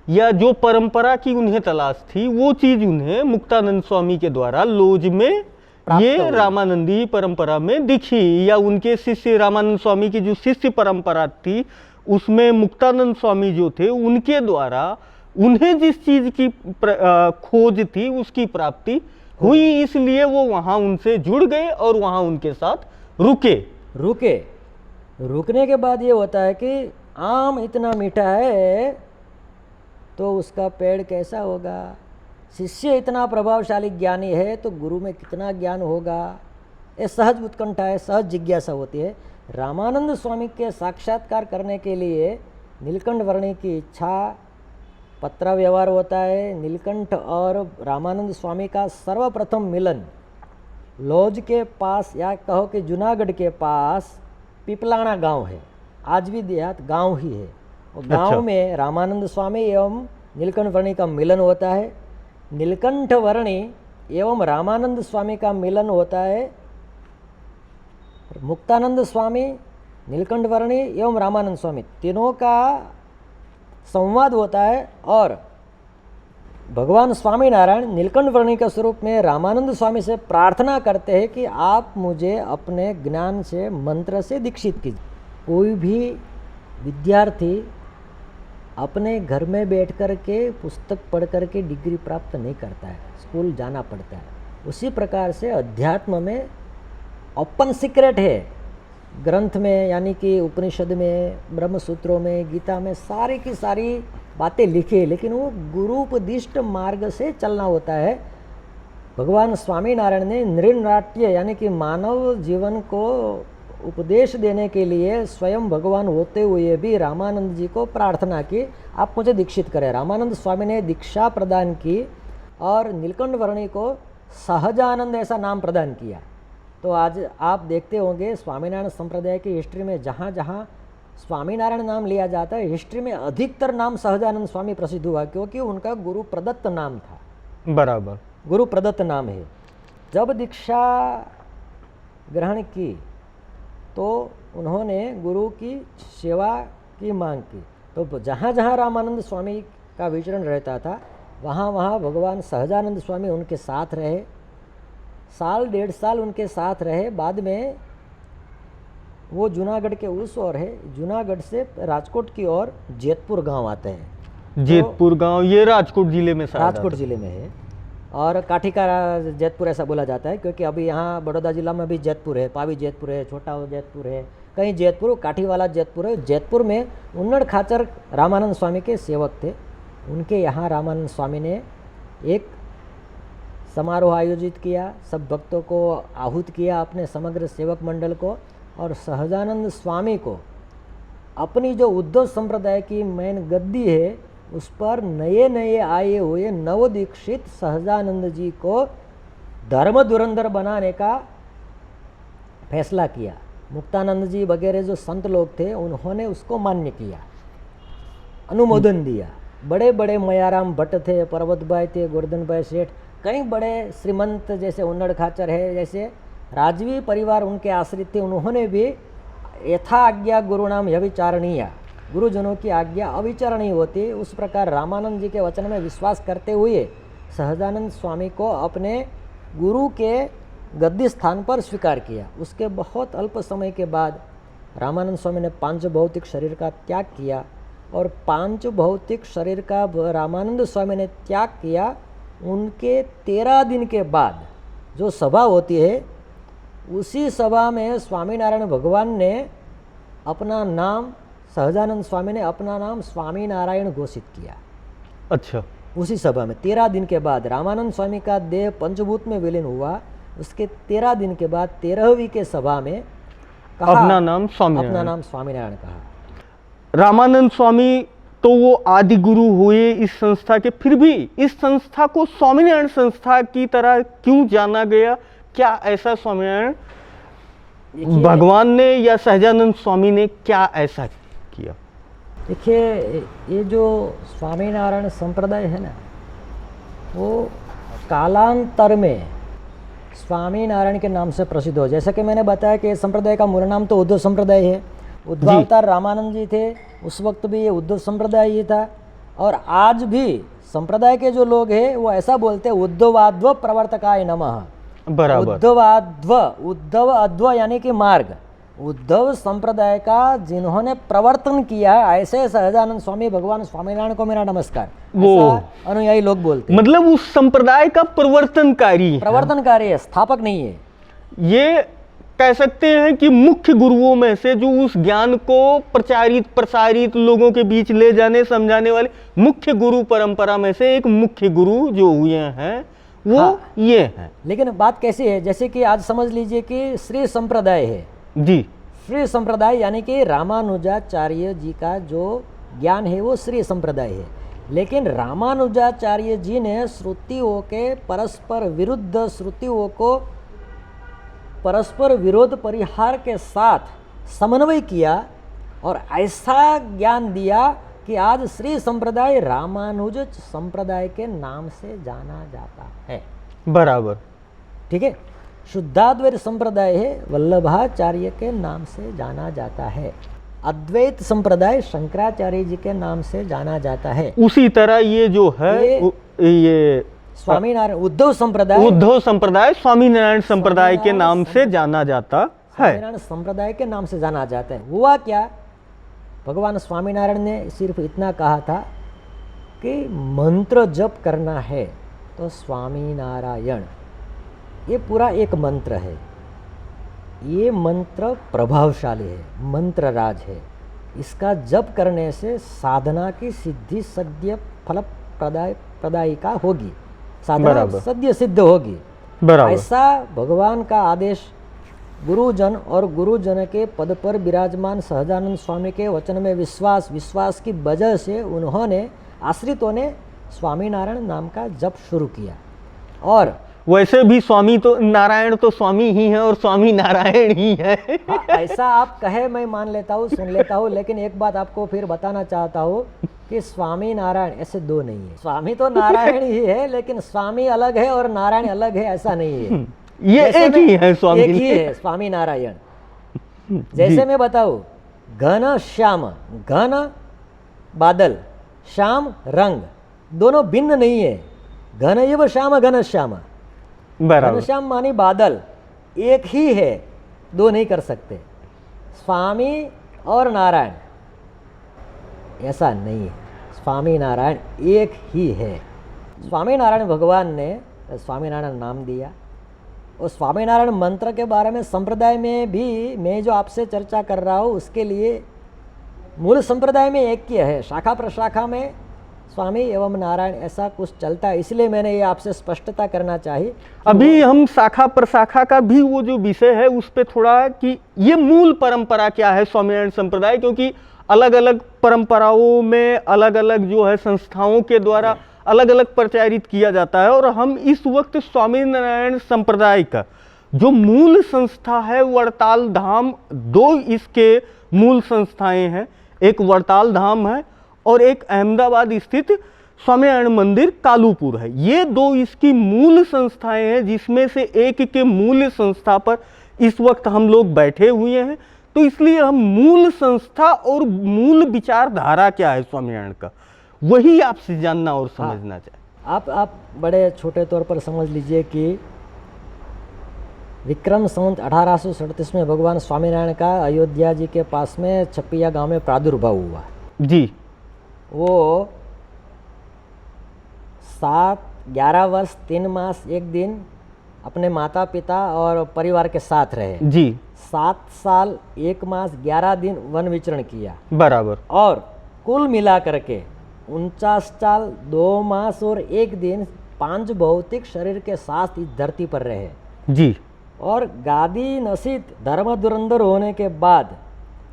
या जो परंपरा की उन्हें तलाश थी, वो चीज उन्हें मुक्तानंद स्वामी के द्वारा लौज में ये रामानंदी परंपरा में दिखी, या उनके शिष्य रामानंद स्वामी की जो शिष्य परंपरा थी उसमें मुक्तानंद स्वामी जो थे उनके द्वारा उन्हें जिस चीज की खोज थी उसकी प्राप्ति हुई, इसलिए वो वहां उनसे जुड़ गए और वहां उनके साथ रुकने के बाद ये होता है कि आम इतना मीठा है तो उसका पेड़ कैसा होगा, शिष्य इतना प्रभावशाली ज्ञानी है तो गुरु में कितना ज्ञान होगा। ये सहज उत्कंठा है, सहज जिज्ञासा होती है। रामानंद स्वामी के साक्षात्कार करने के लिए नीलकंठ वर्णी की इच्छा, पत्र व्यवहार होता है। नीलकंठ और रामानंद स्वामी का सर्वप्रथम मिलन लौज के पास, या कहो कि जूनागढ़ के पास पिपलाना गांव है, आज भी देहात गांव ही है। और गांव में रामानंद स्वामी एवं नीलकंठ वर्णी का मिलन होता है। नीलकंठ वर्णी एवं रामानंद स्वामी का मिलन होता है। मुक्तानंद स्वामी, नीलकंठ वर्णी एवं रामानंद स्वामी तीनों का संवाद होता है। और भगवान स्वामीनारायण नीलकंठ वर्णी के स्वरूप में रामानंद स्वामी से प्रार्थना करते हैं कि आप मुझे अपने ज्ञान से, मंत्र से दीक्षित कीजिए। कोई भी विद्यार्थी अपने घर में बैठ कर के पुस्तक पढ़ कर के डिग्री प्राप्त नहीं करता है, स्कूल जाना पड़ता है। उसी प्रकार से अध्यात्म में ओपन सीक्रेट है, ग्रंथ में यानी कि उपनिषद में, ब्रह्म सूत्रों में, गीता में सारी की सारी बातें लिखी है, लेकिन वो गुरुपदिष्ट मार्ग से चलना होता है। भगवान स्वामीनारायण ने नृनाट्य यानी कि मानव जीवन को उपदेश देने के लिए स्वयं भगवान होते हुए भी रामानंद जी को प्रार्थना की, आप मुझे दीक्षित करें। रामानंद स्वामी ने दीक्षा प्रदान की और नीलकंठ वर्णी को सहजानंद ऐसा नाम प्रदान किया। तो आज आप देखते होंगे स्वामीनारायण संप्रदाय की हिस्ट्री में जहाँ जहाँ स्वामीनारायण नाम लिया जाता है, हिस्ट्री में अधिकतर नाम सहजानंद स्वामी प्रसिद्ध हुआ, क्योंकि उनका गुरु प्रदत्त नाम था। बराबर, गुरु प्रदत्त नाम है। जब दीक्षा ग्रहण की तो उन्होंने गुरु की सेवा की मांग की। तो जहाँ जहाँ रामानंद स्वामी का विचरण रहता था, वहाँ वहाँ भगवान सहजानंद स्वामी उनके साथ रहे, साल 1.5 साल उनके साथ रहे। बाद में वो जूनागढ़ के उस ओर है, जूनागढ़ से राजकोट की ओर जेतपुर गांव आते हैं। जेतपुर गांव ये राजकोट जिले में शायद राजकोट जिले में है, और काठी का जेतपुर ऐसा बोला जाता है, क्योंकि अभी यहाँ बड़ौदा जिला में भी जेतपुर है, पावी जेतपुर है, छोटा जेतपुर है, कहीं जेतपुर, काठी वाला जेतपुर है। जेतपुर में उन्नड़ खाचर रामानंद स्वामी के सेवक थे। उनके यहाँ रामानंद स्वामी ने एक समारोह आयोजित किया, सब भक्तों को आहूत किया, अपने समग्र सेवक मंडल को, और सहजानंद स्वामी को अपनी जो उद्धव संप्रदाय की मेन गद्दी है उस पर नए नए आए हुए नवदीक्षित सहजानंद जी को धर्म धुरंधर बनाने का फैसला किया। मुक्तानंद जी वगैरह जो संत लोग थे उन्होंने उसको मान्य किया, अनुमोदन दिया। बड़े बड़े मयाराम भट्ट थे, पर्वत भाई थे, गोवर्धन भाई सेठ, कई बड़े श्रीमंत जैसे उन्नड़ खाचर है, जैसे राजवी परिवार उनके आश्रित थे, उन्होंने भी यथा आज्ञा गुरुनाम यविचारणीय, गुरुजनों की आज्ञा अविचारणीय होती, उस प्रकार रामानंद जी के वचन में विश्वास करते हुए सहजानंद स्वामी को अपने गुरु के गद्दी स्थान पर स्वीकार किया। उसके बहुत अल्प समय के बाद रामानंद स्वामी ने 5 भौतिक शरीर का त्याग किया, और 5 भौतिक शरीर का रामानंद स्वामी ने त्याग किया। उनके 13 दिन के बाद जो सभा होती है, उसी सभा में स्वामीनारायण भगवान ने अपना नाम, सहजानंद स्वामी ने अपना नाम स्वामीनारायण घोषित किया। अच्छा, उसी सभा में 13 दिन के बाद रामानंद स्वामी का देह पंचभूत में विलीन हुआ। उसके 13 दिन के बाद 13वीं के सभा में कहा, अपना नाम स्वामीनारायण कहा। रामानंद स्वामी तो वो आदि गुरु हुए इस संस्था के, फिर भी इस संस्था को स्वामीनारायण संस्था की तरह क्यों जाना गया? क्या ऐसा स्वामीनारायण भगवान ने या सहजानंद स्वामी ने क्या ऐसा किया? देखिए, ये जो स्वामीनारायण संप्रदाय है ना, वो कालांतर में स्वामीनारायण के नाम से प्रसिद्ध हो। जैसा कि मैंने बताया कि संप्रदाय का मूल नाम तो उद्धव संप्रदाय है। उद्धवावतार रामानंद जी थे, उस वक्त भी ये उद्धव संप्रदाय ही था, और आज भी संप्रदाय के जो लोग हैं वो ऐसा बोलते हैं, उद्धवाध्व प्रवर्तकाय नमः। बराबर, उद्धव अध्व यानी कि मार्ग, उद्धव संप्रदाय का जिन्होंने प्रवर्तन किया, ऐसे सहजानंद स्वामी भगवान स्वामीनारायण को मेरा नमस्कार, वो अनुयायी लोग बोलते हैं। मतलब उस संप्रदाय का प्रवर्तनकारी है, स्थापक नहीं है। ये कह सकते हैं कि मुख्य गुरुओं में से, जो उस ज्ञान को प्रसारित लोगों के बीच ले जाने समझाने वाले मुख्य गुरु परंपरा में से एक मुख्य गुरु जो हुए हैं वो हाँ, ये हैं। लेकिन बात कैसी है, जैसे कि आज समझ लीजिए कि श्री संप्रदाय है जी, श्री संप्रदाय यानी कि रामानुजाचार्य जी का जो ज्ञान है वो श्री संप्रदाय है। लेकिन रामानुजाचार्य जी ने श्रुतियों के परस्पर विरुद्ध श्रुतियों को परस्पर विरोध परिहार के साथ समन्वय किया, और ऐसा ज्ञान दिया कि आज श्री संप्रदाय रामानुज संप्रदाय के नाम से जाना जाता है। बराबर, ठीक है। शुद्धाद्वैत संप्रदाय है, वल्लभाचार्य के नाम से जाना जाता है। अद्वैत संप्रदाय शंकराचार्य जी के नाम से जाना जाता है। उसी तरह ये जो है ये स्वामीनारायण उद्धव संप्रदाय स्वामीनारायण संप्रदाय के नाम से जाना जाता है। स्वामीनारायण संप्रदाय के नाम से जाना जाता है। हुआ क्या, भगवान स्वामीनारायण ने सिर्फ इतना कहा था कि मंत्र जप करना है तो स्वामीनारायण, ये पूरा एक मंत्र है। ये मंत्र प्रभावशाली है, मंत्र राज है। इसका जप करने से साधना की सिद्धि सद्य फल प्रदायिका होगी, साधना बराबर। सद्य सिद्ध होगी। बराबर। ऐसा भगवान का आदेश गुरुजन और गुरुजन के पद पर विराजमान सहजानंद स्वामी के वचन में विश्वास की वजह से उन्होंने आश्रितों ने स्वामीनारायण नाम का जप शुरू किया। और वैसे भी स्वामी तो नारायण तो स्वामी ही है और स्वामी नारायण ही है। हाँ, ऐसा आप कहे मैं मान लेता हूँ, सुन लेता हूँ, लेकिन एक बात आपको फिर बताना चाहता हूँ कि स्वामी नारायण ऐसे दो नहीं है। स्वामी तो नारायण ही है, लेकिन स्वामी अलग है और नारायण अलग है, ऐसा नहीं है। ये एक ही है स्वामी, एक ही है स्वामी नारायण। जैसे मैं बताऊं, घन श्याम, घन बादल, श्याम रंग, दोनों भिन्न नहीं है। घन एव श्याम, घन श्याम, बराबर। घनश्याम मानी बादल, एक ही है, दो नहीं कर सकते। स्वामी और नारायण ऐसा नहीं है, स्वामी नारायण एक ही है। स्वामी नारायण भगवान ने स्वामीनारायण नाम दिया, और स्वामीनारायण मंत्र के बारे में संप्रदाय में भी मैं जो आपसे चर्चा कर रहा हूँ उसके लिए मूल संप्रदाय में एक ही है, शाखा प्रशाखा में स्वामी एवं नारायण ऐसा कुछ चलता है, इसलिए मैंने ये आपसे स्पष्टता करना चाहिए। अभी हम शाखा प्रशाखा का भी वो जो विषय है उस पे थोड़ा कि ये मूल परंपरा क्या है स्वामीनारायण संप्रदाय, क्योंकि अलग अलग परंपराओं में अलग अलग जो है संस्थाओं के द्वारा अलग अलग प्रचारित किया जाता है। और हम इस वक्त स्वामीनारायण संप्रदाय का जो मूल संस्था है वड़ताल धाम, दो इसके मूल संस्थाएं हैं, एक वड़ताल धाम है और एक अहमदाबाद स्थित स्वामीनारायण मंदिर कालूपुर है। ये दो इसकी मूल संस्थाएं हैं, जिसमें से एक के मूल संस्था पर इस वक्त हम लोग बैठे हुए हैं। तो इसलिए हम मूल संस्था और मूल विचारधारा क्या है स्वामीनारायण का, वही आपसे जानना और समझना चाहे। आप बड़े छोटे तौर पर समझ लीजिए कि विक्रम संवत 1837 में भगवान स्वामीनारायण का अयोध्या जी के पास में छपिया गांव में प्रादुर्भाव हुआ जी। वो 11 वर्ष 3 मास 1 दिन अपने माता पिता और परिवार के साथ रहे जी। 7 साल 1 मास 11 दिन वन विचरण किया, बराबर। और कुल मिला करके 49 साल 2 मास और 1 दिन 5 भौतिक शरीर के साथ इस धरती पर रहे जी। और गादी नसीत धर्म धुरंधर होने के बाद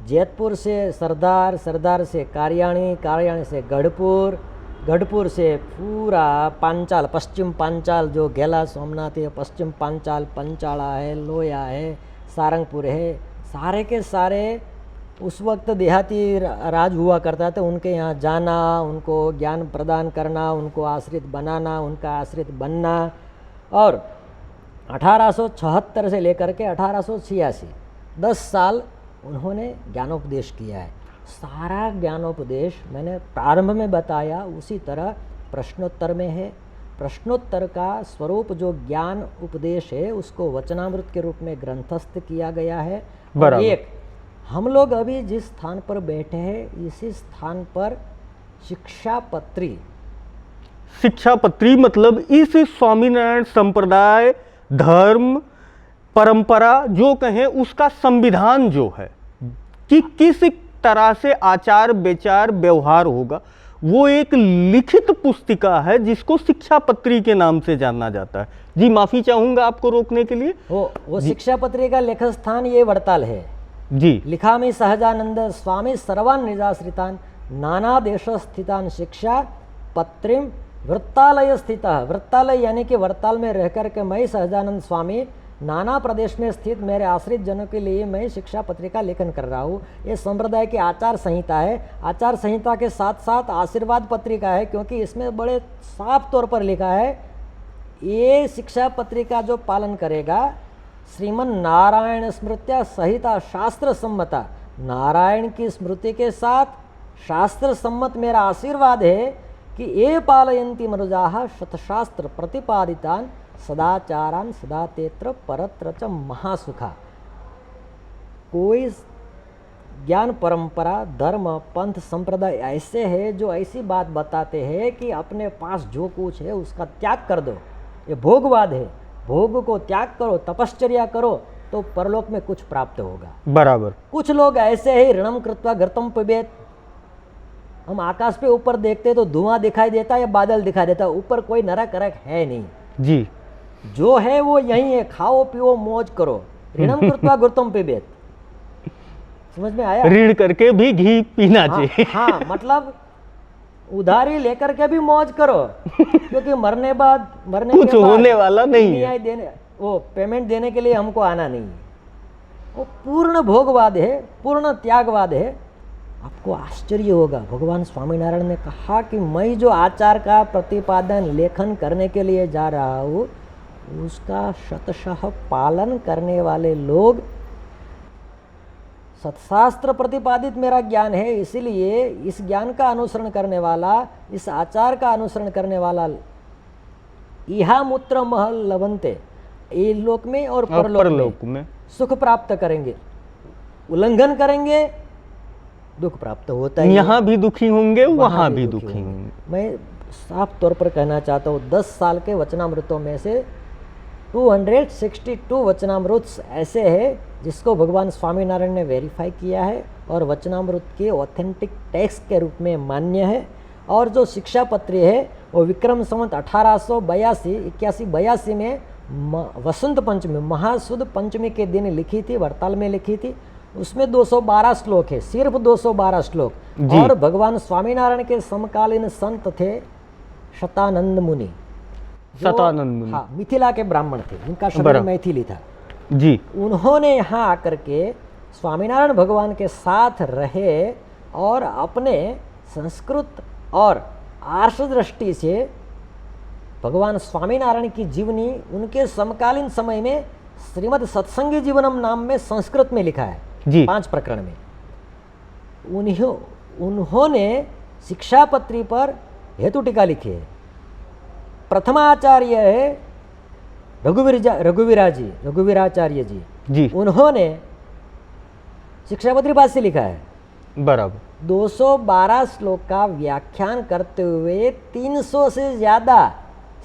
जैतपुर से सरदार, सरदार से कारियाणी, कारियाणी से गढ़पुर, गढ़पुर से पूरा पांचाल, पश्चिम पांचाल जो घेला सोमनाथ है, पश्चिम पांचाल, पंचाला है, लोया है, सारंगपुर है, सारे के सारे उस वक्त देहाती राज हुआ करता था। उनके यहाँ जाना, उनको ज्ञान प्रदान करना, उनको आश्रित बनाना, उनका आश्रित बनना। और 1876 से लेकर के 1886 10 साल उन्होंने ज्ञानोपदेश किया है। सारा ज्ञानोपदेश मैंने प्रारंभ में बताया, उसी तरह प्रश्नोत्तर में है। प्रश्नोत्तर का स्वरूप जो ज्ञान उपदेश है उसको वचनामृत के रूप में ग्रंथस्थ किया गया है। और एक हम लोग अभी जिस स्थान पर बैठे हैं इसी स्थान पर शिक्षापत्री मतलब इस स्वामीनारायण संप्रदाय धर्म परंपरा जो कहें उसका संविधान जो है कि किस तरह से आचार विचार व्यवहार होगा, वो एक लिखित पुस्तिका है जिसको शिक्षापत्री के नाम से जाना जाता है। जी माफी चाहूंगा आपको रोकने के लिए। वो शिक्षापत्री का लेखक स्थान ये वड़ताल है जी। लिखा में सहजानंद स्वामी सर्वान निजाश्रितान नाना देश स्थितान शिक्षा पत्रिम वृत्तालय स्थित। वृत्तालय यानी कि वड़ताल में रह कर के मैं सहजानंद स्वामी नाना प्रदेश में स्थित मेरे आश्रित जनों के लिए मैं शिक्षा पत्रिका लेखन कर रहा हूँ। ये संप्रदाय की आचार संहिता है। आचार संहिता के साथ साथ आशीर्वाद पत्रिका है, क्योंकि इसमें बड़े साफ तौर पर लिखा है ये शिक्षा पत्रिका जो पालन करेगा श्रीमन नारायण स्मृत्या सहिता शास्त्र सम्मता, नारायण की स्मृति के साथ शास्त्र सम्मत मेरा आशीर्वाद है कि ये पालयन्ति मनुजाः शतशास्त्र प्रतिपादितान सदाचारान सदा तेत्र परत्र च महासुखा। कोई ज्ञान परंपरा धर्म पंथ संप्रदाय ऐसे है जो ऐसी बात बताते हैं कि अपने पास जो कुछ है उसका त्याग कर दो, ये भोगवाद है। भोग को त्याग करो, तपश्चर्या करो, तो परलोक में कुछ प्राप्त होगा। बराबर। कुछ लोग ऐसे ही ऋणम कृत्वा घृतम पिबेत, हम आकाश पे ऊपर देखते तो धुआं दिखाई देता है या बादल दिखाई देता है, ऊपर कोई नरक करक है नहीं, जी। जो है वो यही है, खाओ पियो मौज करो, ऋणम कृत्वा घृतम पिबेत। समझ में आया? ऋण करके भी घी पीना चाहिए। हाँ, मतलब उधारी लेकर के भी मौज करो, क्योंकि मरने कुछ के बाद होने वाला नहीं है। न्याय देने, वो पेमेंट देने के लिए हमको आना नहीं है। वो पूर्ण भोगवाद है, पूर्ण त्यागवाद है। आपको आश्चर्य होगा, भगवान स्वामीनारायण ने कहा कि मैं जो आचार का प्रतिपादन लेखन करने के लिए जा रहा हूँ, उसका शतशः पालन करने वाले लोग, सत्शास्त्र प्रतिपादित मेरा ज्ञान है, इसीलिए इस ज्ञान का अनुसरण करने वाला, इस आचार का अनुसरण करने वाला इहा मूत्र महल लवंते, ये लोक में और परलोक में सुख प्राप्त करेंगे। उल्लंघन करेंगे दुख प्राप्त होता है। यहाँ भी दुखी होंगे, वहाँ भी दुखी होंगे। मैं साफ तौर पर कहना चाहता हूँ, 10 साल के वचनामृतों में से 262 वचनामृत ऐसे हैं जिसको भगवान स्वामीनारायण ने वेरीफाई किया है और वचनामृत के ऑथेंटिक टेक्स्ट के रूप में मान्य है। और जो शिक्षा पत्री है वो विक्रम संवत 1882 में वसंत पंचमी, महासुद पंचमी के दिन लिखी थी, वरताल में लिखी थी। उसमें 212 श्लोक है, सिर्फ 212 श्लोक। और भगवान स्वामीनारायण के समकालीन संत थे शतानंद मुनि, शतानंद मुनि, हाँ, मिथिला के ब्राह्मण थे, उनका शब्द मैथिली था जी। उन्होंने यहाँ आकर के स्वामीनारायण भगवान के साथ रहे और अपने संस्कृत और आर्ष दृष्टि से भगवान स्वामीनारायण की जीवनी उनके समकालीन समय में श्रीमद् सत्संगी जीवनम नाम में संस्कृत में लिखा है जी। 5 प्रकरण में। उन्होंने शिक्षा पत्री पर हेतु टीका लिखी है। प्रथमाचार्य है रघुवीराचार्य जी। उन्होंने शिक्षा पत्री भाष्य लिखा है, बराबर। 212 श्लोक का व्याख्यान करते हुए 300 से ज्यादा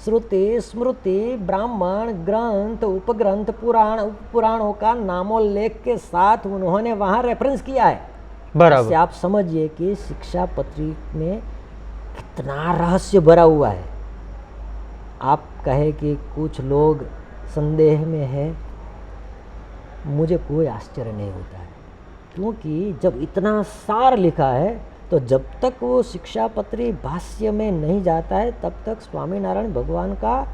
श्रुति, स्मृति, ब्राह्मण, ग्रंथ, उपग्रंथ, पुराण, उपपुराणों का नामोल्लेख के साथ उन्होंने वहाँ रेफरेंस किया है। बराबर। इससे आप समझिए कि शिक्षा पत्री में कितना रहस्य भरा हुआ है। आप कहे कि कुछ लोग संदेह में है, मुझे कोई आश्चर्य नहीं होता है, क्योंकि जब इतना सार लिखा है तो जब तक वो शिक्षा पत्री भाष्य में नहीं जाता है तब तक स्वामीनारायण भगवान का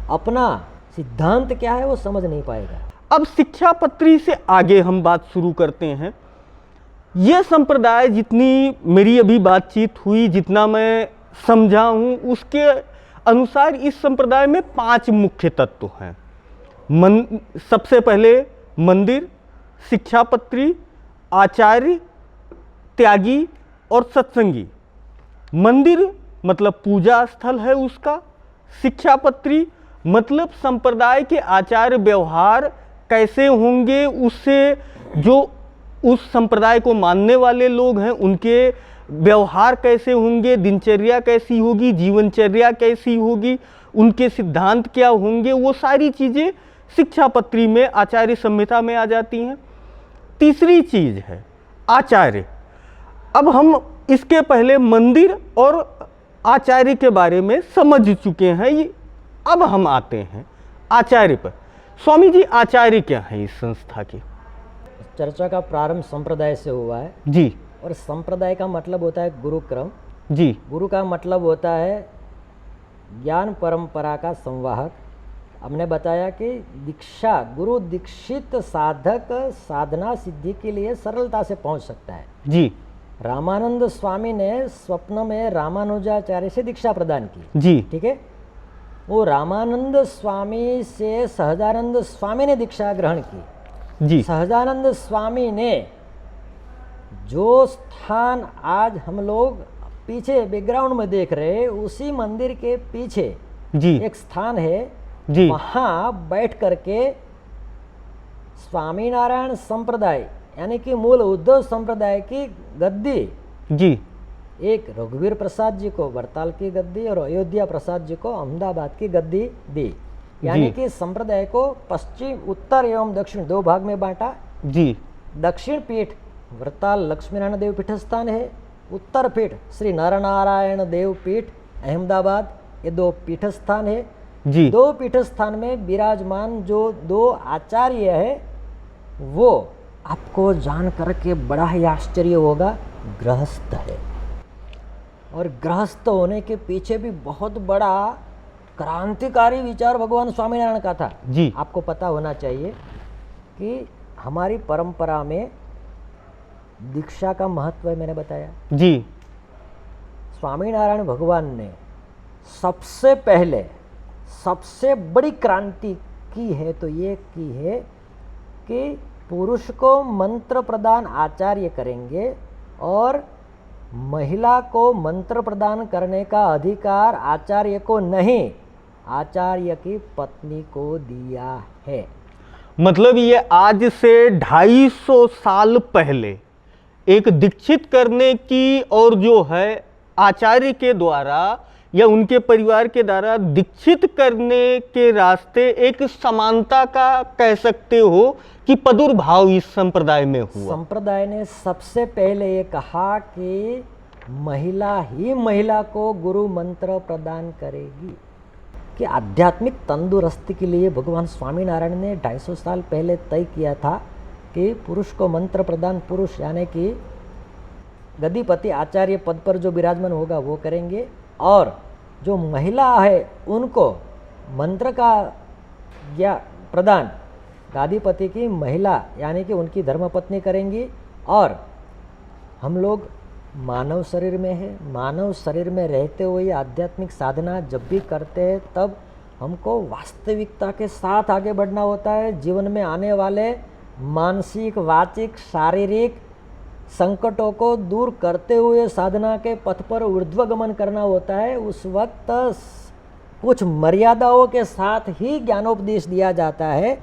अपना सिद्धांत क्या है वो समझ नहीं पाएगा। अब शिक्षा पत्री से आगे हम बात शुरू करते हैं। ये संप्रदाय, जितनी मेरी अभी बातचीत हुई, जितना मैं समझा हूँ, उसके अनुसार इस संप्रदाय में 5 मुख्य तत्व हैं। सबसे पहले मंदिर, शिक्षापत्री, आचार्य, त्यागी और सत्संगी। मंदिर मतलब पूजा स्थल है उसका। शिक्षापत्री मतलब संप्रदाय के आचार व्यवहार कैसे होंगे, उससे जो उस संप्रदाय को मानने वाले लोग हैं उनके व्यवहार कैसे होंगे, दिनचर्या कैसी होगी, जीवनचर्या कैसी होगी, उनके सिद्धांत क्या होंगे, वो सारी चीज़ें शिक्षापत्री में, आचार्य संहिता में आ जाती हैं। तीसरी चीज़ है आचार्य। अब हम इसके पहले मंदिर और आचार्य के बारे में समझ चुके हैं, अब हम आते हैं आचार्य पर। स्वामी जी, आचार्य क्या है इस संस्था के? चर्चा का प्रारंभ संप्रदाय से हुआ है जी। और संप्रदाय का मतलब होता है गुरुक्रम जी। गुरु का मतलब होता है ज्ञान परंपरा का संवाहक। हमने बताया कि दीक्षा, गुरु दीक्षित साधक साधना सिद्धि के लिए सरलता से पहुंच सकता है। जी। रामानंद स्वामी ने स्वप्न में रामानुजाचार्य से दीक्षा प्रदान की। जी। ठीक है, वो रामानंद स्वामी से सहजानंद स्वामी ने दीक्षा ग्रहण की। जी। सहजानंद स्वामी ने जो स्थान आज हम लोग पीछे बैकग्राउंड में देख रहे हैं, उसी मंदिर के पीछे जी एक स्थान है। जी। वहाँ बैठ करके स्वामीनारायण संप्रदाय यानी कि मूल उद्धव संप्रदाय की गद्दी जी, एक रघुवीर प्रसाद जी को वरताल की गद्दी और अयोध्या प्रसाद जी को अहमदाबाद की गद्दी दी। यानी जी। कि संप्रदाय को पश्चिम, उत्तर एवं दक्षिण दो भाग में बांटा। जी। दक्षिण पीठ वृताल लक्ष्मीनारायण देव पीठ स्थान है, उत्तर पीठ श्री नरनारायण देव पीठ अहमदाबाद, ये दो पीठ स्थान है। जी। दो पीठ स्थान में विराजमान जो दो आचार्य है वो आपको जान करके बड़ा ही आश्चर्य होगा, गृहस्थ है। और गृहस्थ होने के पीछे भी बहुत बड़ा क्रांतिकारी विचार भगवान स्वामीनारायण का था। जी। आपको पता होना चाहिए कि हमारी परंपरा में दीक्षा का महत्व है, मैंने बताया। जी। स्वामीनारायण भगवान ने सबसे पहले सबसे बड़ी क्रांति की है तो ये की है कि पुरुष को मंत्र प्रदान आचार्य करेंगे और महिला को मंत्र प्रदान करने का अधिकार आचार्य को नहीं, आचार्य की पत्नी को दिया है। मतलब ये आज से 250 साल पहले एक दीक्षित करने की और जो है आचार्य के द्वारा या उनके परिवार के द्वारा दीक्षित करने के रास्ते एक समानता का कह सकते हो कि प्रादुर्भाव इस संप्रदाय में हुआ। संप्रदाय ने सबसे पहले ये कहा कि महिला ही महिला को गुरु मंत्र प्रदान करेगी। कि आध्यात्मिक तंदुरुस्ती के लिए भगवान स्वामीनारायण ने 250 साल पहले तय किया था कि पुरुष को मंत्र प्रदान, पुरुष यानी कि गद्दीपति आचार्य पद पर जो विराजमान होगा वो करेंगे, और जो महिला है उनको मंत्र का या प्रदान गादीपति की महिला यानी कि उनकी धर्मपत्नी करेंगी। और हम लोग मानव शरीर में है, मानव शरीर में रहते हुए आध्यात्मिक साधना जब भी करते हैं तब हमको वास्तविकता के साथ आगे बढ़ना होता है। जीवन में आने वाले मानसिक, वाचिक, शारीरिक संकटों को दूर करते हुए साधना के पथ पर ऊर्ध्वगमन करना होता है। उस वक्त कुछ मर्यादाओं के साथ ही ज्ञानोपदेश दिया जाता है,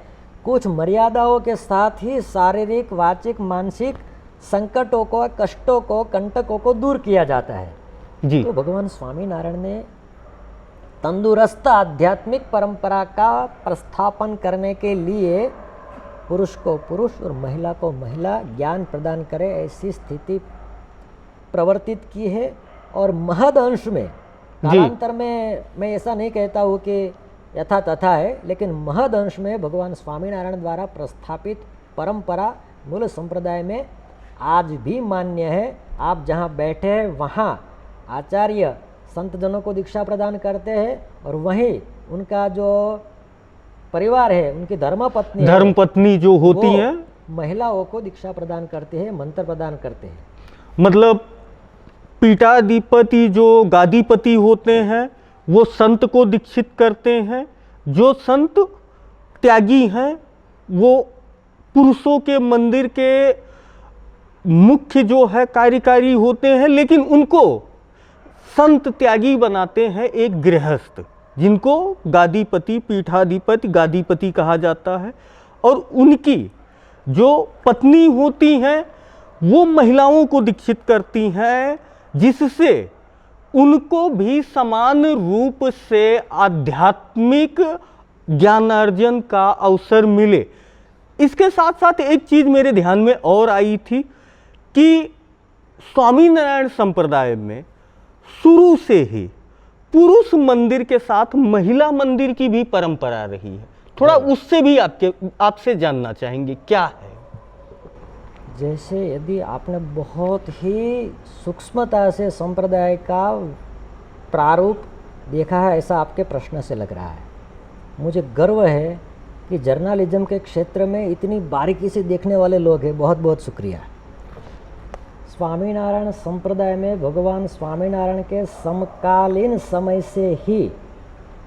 कुछ मर्यादाओं के साथ ही शारीरिक, वाचिक, मानसिक संकटों को, कष्टों को, कंटकों को दूर किया जाता है। जी। तो भगवान स्वामीनारायण ने तंदुरुस्त आध्यात्मिक परंपरा का प्रस्थापन करने के लिए पुरुष को पुरुष और महिला को महिला ज्ञान प्रदान करे ऐसी स्थिति प्रवर्तित की है। और महद अंश में, कालांतर में मैं ऐसा नहीं कहता हूँ कि यथा तथा है, लेकिन महद अंश में भगवान स्वामीनारायण द्वारा प्रस्थापित परंपरा मूल संप्रदाय में आज भी मान्य है। आप जहाँ बैठे हैं वहाँ आचार्य संत जनों को दीक्षा प्रदान करते हैं और वहीं उनका जो परिवार है, उनकी धर्मपत्नी जो होती हैं महिलाओं को दीक्षा प्रदान करते हैं, मंत्र प्रदान करते हैं। मतलब पीठाधिपति जो गादीपति होते हैं वो संत को दीक्षित करते हैं। जो संत त्यागी हैं वो पुरुषों के मंदिर के मुख्य जो है कार्यकारी होते हैं, लेकिन उनको संत त्यागी बनाते हैं एक गृहस्थ, जिनको गादीपति, पीठाधिपति, गादीपति कहा जाता है। और उनकी जो पत्नी होती हैं वो महिलाओं को दीक्षित करती हैं, जिससे उनको भी समान रूप से आध्यात्मिक ज्ञानार्जन का अवसर मिले। इसके साथ साथ एक चीज़ मेरे ध्यान में और आई थी कि स्वामीनारायण संप्रदाय में शुरू से ही पुरुष मंदिर के साथ महिला मंदिर की भी परंपरा रही है। थोड़ा उससे भी आपसे जानना चाहेंगे क्या है। जैसे यदि आपने बहुत ही सूक्ष्मता से संप्रदाय का प्रारूप देखा है, ऐसा आपके प्रश्न से लग रहा है। मुझे गर्व है कि जर्नलिज्म के क्षेत्र में इतनी बारीकी से देखने वाले लोग हैं। बहुत बहुत शुक्रिया। स्वामीनारायण संप्रदाय में भगवान स्वामीनारायण के समकालीन समय से ही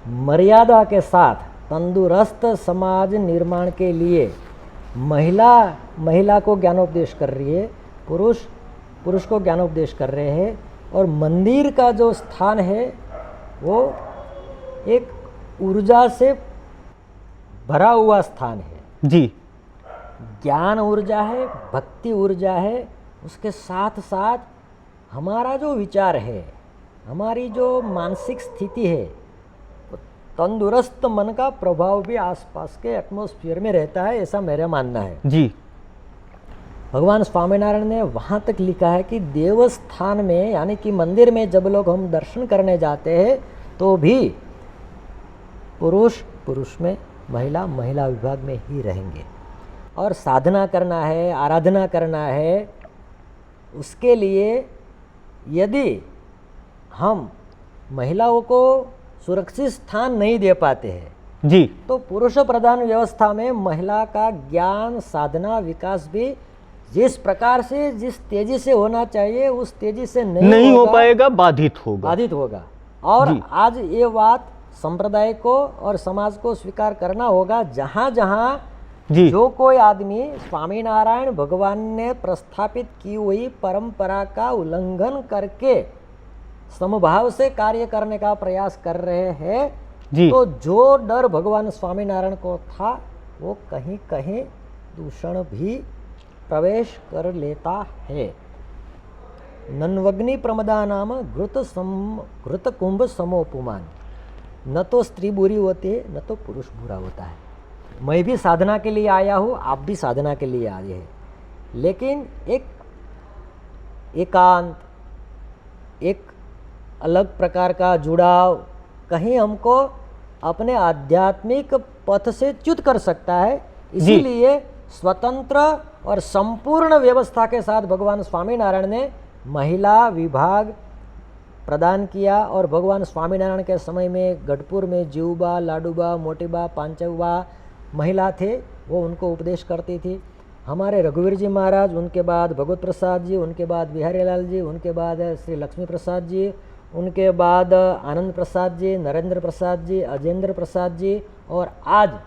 मर्यादा के साथ तंदुरुस्त समाज निर्माण के लिए महिला को ज्ञानोपदेश कर रही है, पुरुष को ज्ञानोपदेश कर रहे हैं। और मंदिर का जो स्थान है वो एक ऊर्जा से भरा हुआ स्थान है। जी। ज्ञान ऊर्जा है, भक्ति ऊर्जा है, उसके साथ साथ हमारा जो विचार है, हमारी जो मानसिक स्थिति है, तंदुरुस्त मन का प्रभाव भी आसपास के एटमॉस्फेयर में रहता है, ऐसा मेरा मानना है। जी भगवान स्वामीनारायण ने वहाँ तक लिखा है कि देवस्थान में यानी कि मंदिर में जब लोग हम दर्शन करने जाते हैं तो भी पुरुष पुरुष में, महिला महिला विभाग में ही रहेंगे। और साधना करना है, आराधना करना है, उसके लिए यदि हम महिलाओं को सुरक्षित स्थान नहीं दे पाते हैं जी तो पुरुष प्रधान व्यवस्था में महिला का ज्ञान, साधना, विकास भी जिस प्रकार से, जिस तेजी से होना चाहिए उस तेजी से नहीं हो होगा, पाएगा, बाधित होगा। बाधित होगा। और जी। आज ये बात संप्रदाय को और समाज को स्वीकार करना होगा। जहाँ जहाँ जी जो कोई आदमी स्वामीनारायण भगवान ने प्रस्थापित की हुई परंपरा का उल्लंघन करके समभाव से कार्य करने का प्रयास कर रहे हैं, जी तो जो डर भगवान स्वामीनारायण को था वो कहीं कहीं दूषण भी प्रवेश कर लेता है। नन्वग्नि प्रमदा नाम घृत कुंभ समोपुमान। न तो स्त्री बुरी होती है, न तो पुरुष बुरा होता है। मैं भी साधना के लिए आया हूँ, आप भी साधना के लिए आए हैं, लेकिन एक एकांत, एक अलग प्रकार का जुड़ाव कहीं हमको अपने आध्यात्मिक पथ से च्युत कर सकता है। इसीलिए स्वतंत्र और संपूर्ण व्यवस्था के साथ भगवान स्वामीनारायण ने महिला विभाग प्रदान किया। और भगवान स्वामीनारायण के समय में गढ़पुर में जीवबा, लाडूबा, मोटीबा, पांचवा महिला थे, वो उनको उपदेश करती थी। हमारे रघुवीर जी महाराज, उनके बाद भगवत प्रसाद जी, उनके बाद बिहारी लाल जी, उनके बाद श्री लक्ष्मी प्रसाद जी, उनके बाद आनंद प्रसाद जी, नरेंद्र प्रसाद जी, अजेंद्र प्रसाद जी, और आज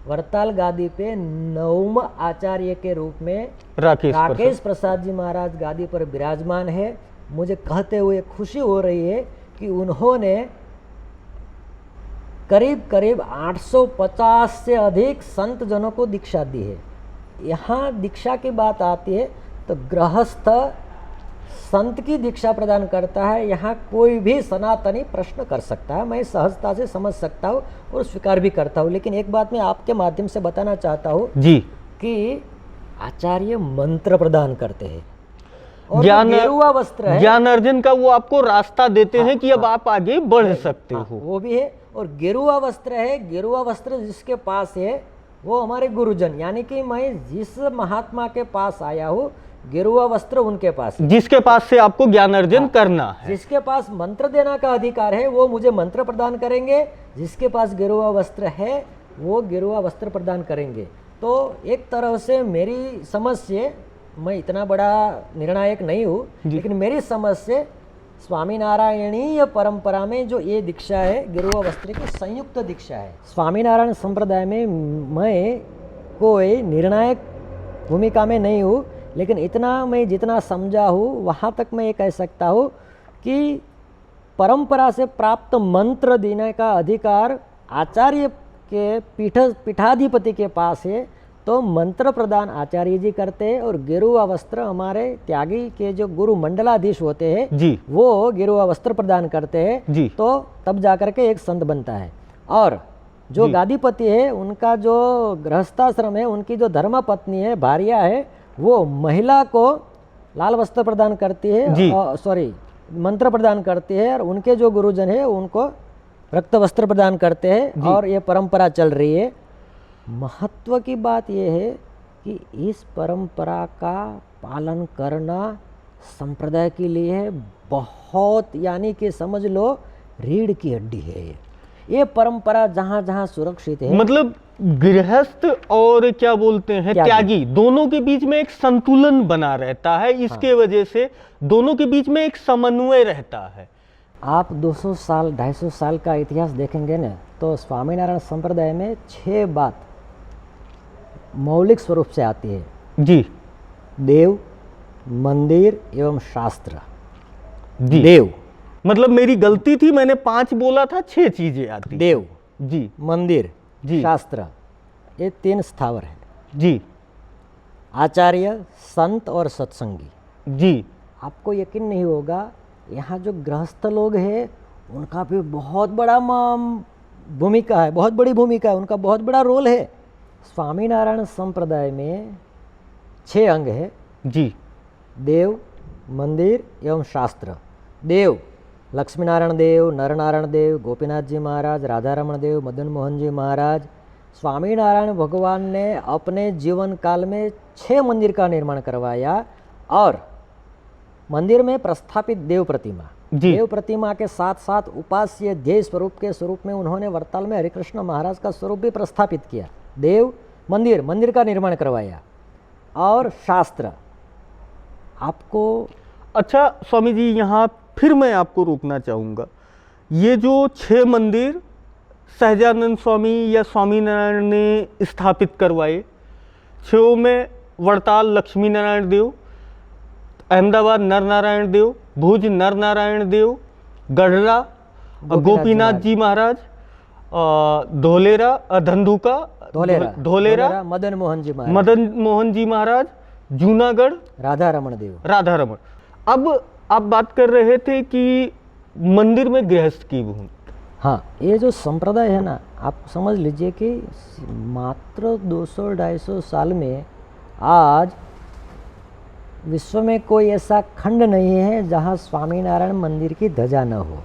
वरताल गादी पे 9वें आचार्य के रूप में राकेश प्रसाद जी महाराज गादी पर विराजमान है। मुझे कहते हुए खुशी हो रही है कि उन्होंने करीब करीब 850 से अधिक संत जनों को दीक्षा दी है। यहाँ दीक्षा की बात आती है तो गृहस्थ संत की दीक्षा प्रदान करता है। यहाँ कोई भी सनातनी प्रश्न कर सकता है, मैं सहजता से समझ सकता हूँ और स्वीकार भी करता हूँ। लेकिन एक बात मैं आपके माध्यम से बताना चाहता हूँ जी कि आचार्य मंत्र प्रदान करते हैं और ज्ञान, गेरुआ वस्त्र है, ज्ञान अर्जन का वो आपको रास्ता देते हैं कि अब आप आगे बढ़ सकते हो, वो भी है। और गेरुआ वस्त्र है, गेरुआ वस्त्र जिसके पास है वो हमारे गुरुजन, यानी कि मैं जिस महात्मा के पास आया हूँ गेरुआ वस्त्र उनके पास है। जिसके पास से आपको ज्ञान अर्जन करना है, जिसके पास मंत्र देना का अधिकार है वो मुझे मंत्र प्रदान करेंगे, जिसके पास गेरुआ वस्त्र है वो गेरुआ वस्त्र प्रदान करेंगे। तो एक तरह से मेरी समझ से, मैं इतना बड़ा निर्णायक नहीं हूँ, लेकिन मेरी समझ से स्वामीनारायणीय परंपरा में जो ये दीक्षा है गेरुआ वस्त्र की संयुक्त दीक्षा है। स्वामीनारायण संप्रदाय में मैं कोई निर्णायक भूमिका में नहीं हूँ, लेकिन इतना मैं जितना समझा हूँ वहाँ तक मैं ये कह सकता हूँ कि परंपरा से प्राप्त मंत्र देने का अधिकार आचार्य के पीठाधिपति के पास है। तो मंत्र प्रदान आचार्य जी करते हैं और गेरुआ वस्त्र हमारे त्यागी के जो गुरु मंडलाधीश होते हैं जी वो गेरुआ वस्त्र प्रदान करते हैं जी। तो तब जाकर के एक संत बनता है। और जो गादीपति है उनका जो गृहस्थाश्रम है, उनकी जो धर्म पत्नी है, भार्या है, वो महिला को लाल वस्त्र प्रदान करती है, मंत्र प्रदान करती है, और उनके जो गुरुजन है उनको रक्त वस्त्र प्रदान करते हैं और ये परंपरा चल रही है। महत्व की बात यह है कि इस परंपरा का पालन करना संप्रदाय के लिए बहुत, यानी कि समझ लो रीढ़ की हड्डी है। ये परंपरा जहाँ जहाँ सुरक्षित है, मतलब गृहस्थ और क्या बोलते हैं त्यागी, दोनों के बीच में एक संतुलन बना रहता है। इसके वजह से दोनों के बीच में एक समन्वय रहता है। आप 200 साल 250 साल का इतिहास देखेंगे ना, तो स्वामीनारायण संप्रदाय में 6 बात मौलिक स्वरूप से आती है जी। देव, मंदिर एवं शास्त्र। जी। देव मतलब मेरी गलती थी, मैंने 5 बोला था, 6 चीजें आती। देव जी, मंदिर जी, शास्त्र, ये 3 स्थावर है जी। आचार्य, संत और सत्संगी। जी। आपको यकीन नहीं होगा, यहाँ जो गृहस्थ लोग हैं उनका भी बहुत बड़ा भूमिका है, बहुत बड़ी भूमिका है, उनका बहुत बड़ा रोल है। स्वामीनारायण संप्रदाय में 6 अंग है जी। देव, मंदिर एवं शास्त्र। देव लक्ष्मी नारायण देव, नर नारायण देव, गोपीनाथ जी महाराज, राधा रमण देव, मदन मोहन जी महाराज। स्वामीनारायण भगवान ने अपने जीवन काल में 6 मंदिर का निर्माण करवाया और मंदिर में प्रस्थापित देव प्रतिमा, देव प्रतिमा के साथ साथ उपास्य ध्येय स्वरूप के स्वरूप में उन्होंने वर्ताल में हरिकृष्ण महाराज का स्वरूप भी प्रस्थापित किया। देव मंदिर का निर्माण करवाया और शास्त्र आपको। अच्छा स्वामी जी, यहाँ फिर मैं आपको रोकना चाहूँगा। ये जो 6 मंदिर सहजानंद स्वामी या स्वामीनारायण ने स्थापित करवाए, 6 में वड़ताल लक्ष्मी नारायण देव, अहमदाबाद नर नारायण देव, भुज नर नारायण देव, गढ़रा गोपीनाथ जी महाराज, धोलेरा धंधुका धोलेरा मदन मोहन जी महाराज, जूनागढ़ राधा रमण। अब आप बात कर रहे थे कि मंदिर में गृहस्थ की भूमि। हाँ, ये जो संप्रदाय है ना, आप समझ लीजिए कि मात्र 200-250 साल में आज विश्व में कोई ऐसा खंड नहीं है जहाँ स्वामीनारायण मंदिर की ध्वजा न हो।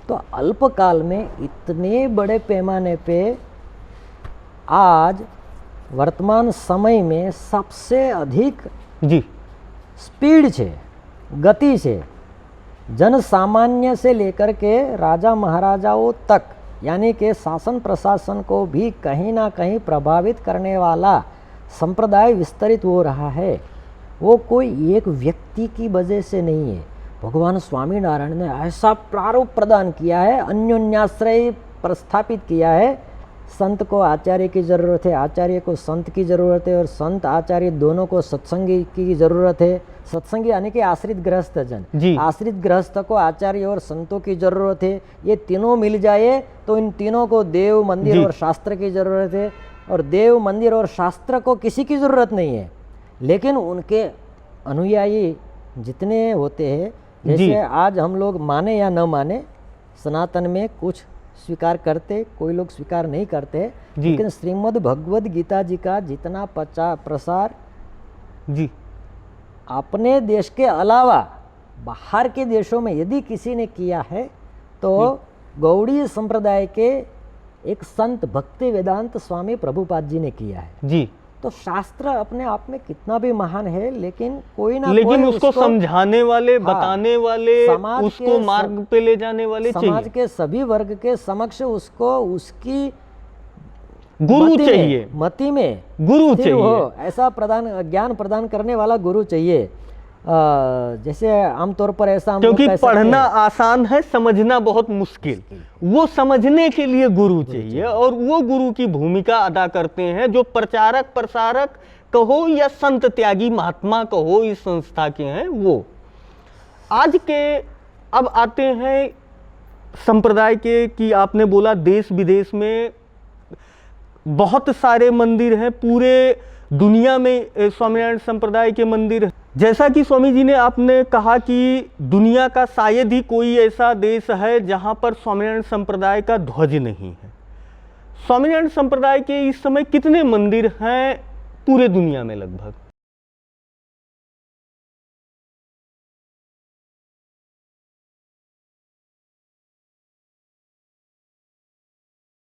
तो अल्पकाल में इतने बड़े पैमाने पे आज वर्तमान समय में सबसे अधिक जी स्पीड से, गति से जन सामान्य से लेकर के राजा महाराजाओं तक, यानी कि शासन प्रशासन को भी कहीं ना कहीं प्रभावित करने वाला संप्रदाय विस्तरित हो रहा है। वो कोई एक व्यक्ति की वजह से नहीं है। भगवान स्वामीनारायण ने ऐसा प्रारूप प्रदान किया है, अन्योन्याश्रय प्रस्थापित किया है। संत को आचार्य की ज़रूरत है, आचार्य को संत की ज़रूरत है, और संत आचार्य दोनों को सत्संगी की ज़रूरत है। सत्संगी यानी कि आश्रित गृहस्थ जन, आश्रित गृहस्थ को आचार्य और संतों की ज़रूरत है। ये तीनों मिल जाए तो इन तीनों को देव, मंदिर और शास्त्र की ज़रूरत है। और देव, मंदिर और शास्त्र को किसी की ज़रूरत नहीं है, लेकिन उनके अनुयायी जितने होते हैं, जैसे आज हम लोग माने या न माने, सनातन में कुछ स्वीकार करते, कोई लोग स्वीकार नहीं करते, लेकिन श्रीमद् भगवद गीता जी का जितना प्रसार जी अपने देश के अलावा बाहर के देशों में यदि किसी ने किया है तो गौड़ीय संप्रदाय के एक संत भक्ति वेदांत स्वामी प्रभुपाद जी ने किया है जी। तो शास्त्र अपने आप में कितना भी महान है, लेकिन कोई ना लेकिन कोई उसको समझाने वाले, बताने वाले, उसको मार्ग पे ले जाने वाले समाज के सभी वर्ग के समक्ष उसको उसकी गुरु चाहिए, मति में गुरु चाहिए, ऐसा ज्ञान प्रदान करने वाला गुरु चाहिए। जैसे आमतौर पर ऐसा हम क्योंकि पढ़ना आसान है, समझना बहुत मुश्किल। वो समझने के लिए गुरु चाहिए, और वो गुरु की भूमिका अदा करते हैं जो प्रचारक प्रसारक कहो या संत त्यागी महात्मा कहो इस संस्था के हैं वो। आज के अब आते हैं संप्रदाय के, कि आपने बोला देश विदेश में बहुत सारे मंदिर हैं, पूरे दुनिया में स्वामीनारायण संप्रदाय के मंदिर। जैसा कि स्वामी जी ने आपने कहा कि दुनिया का शायद ही कोई ऐसा देश है जहां पर स्वामीनारायण संप्रदाय का ध्वज नहीं है। स्वामीनारायण संप्रदाय के इस समय कितने मंदिर हैं पूरे दुनिया में? लगभग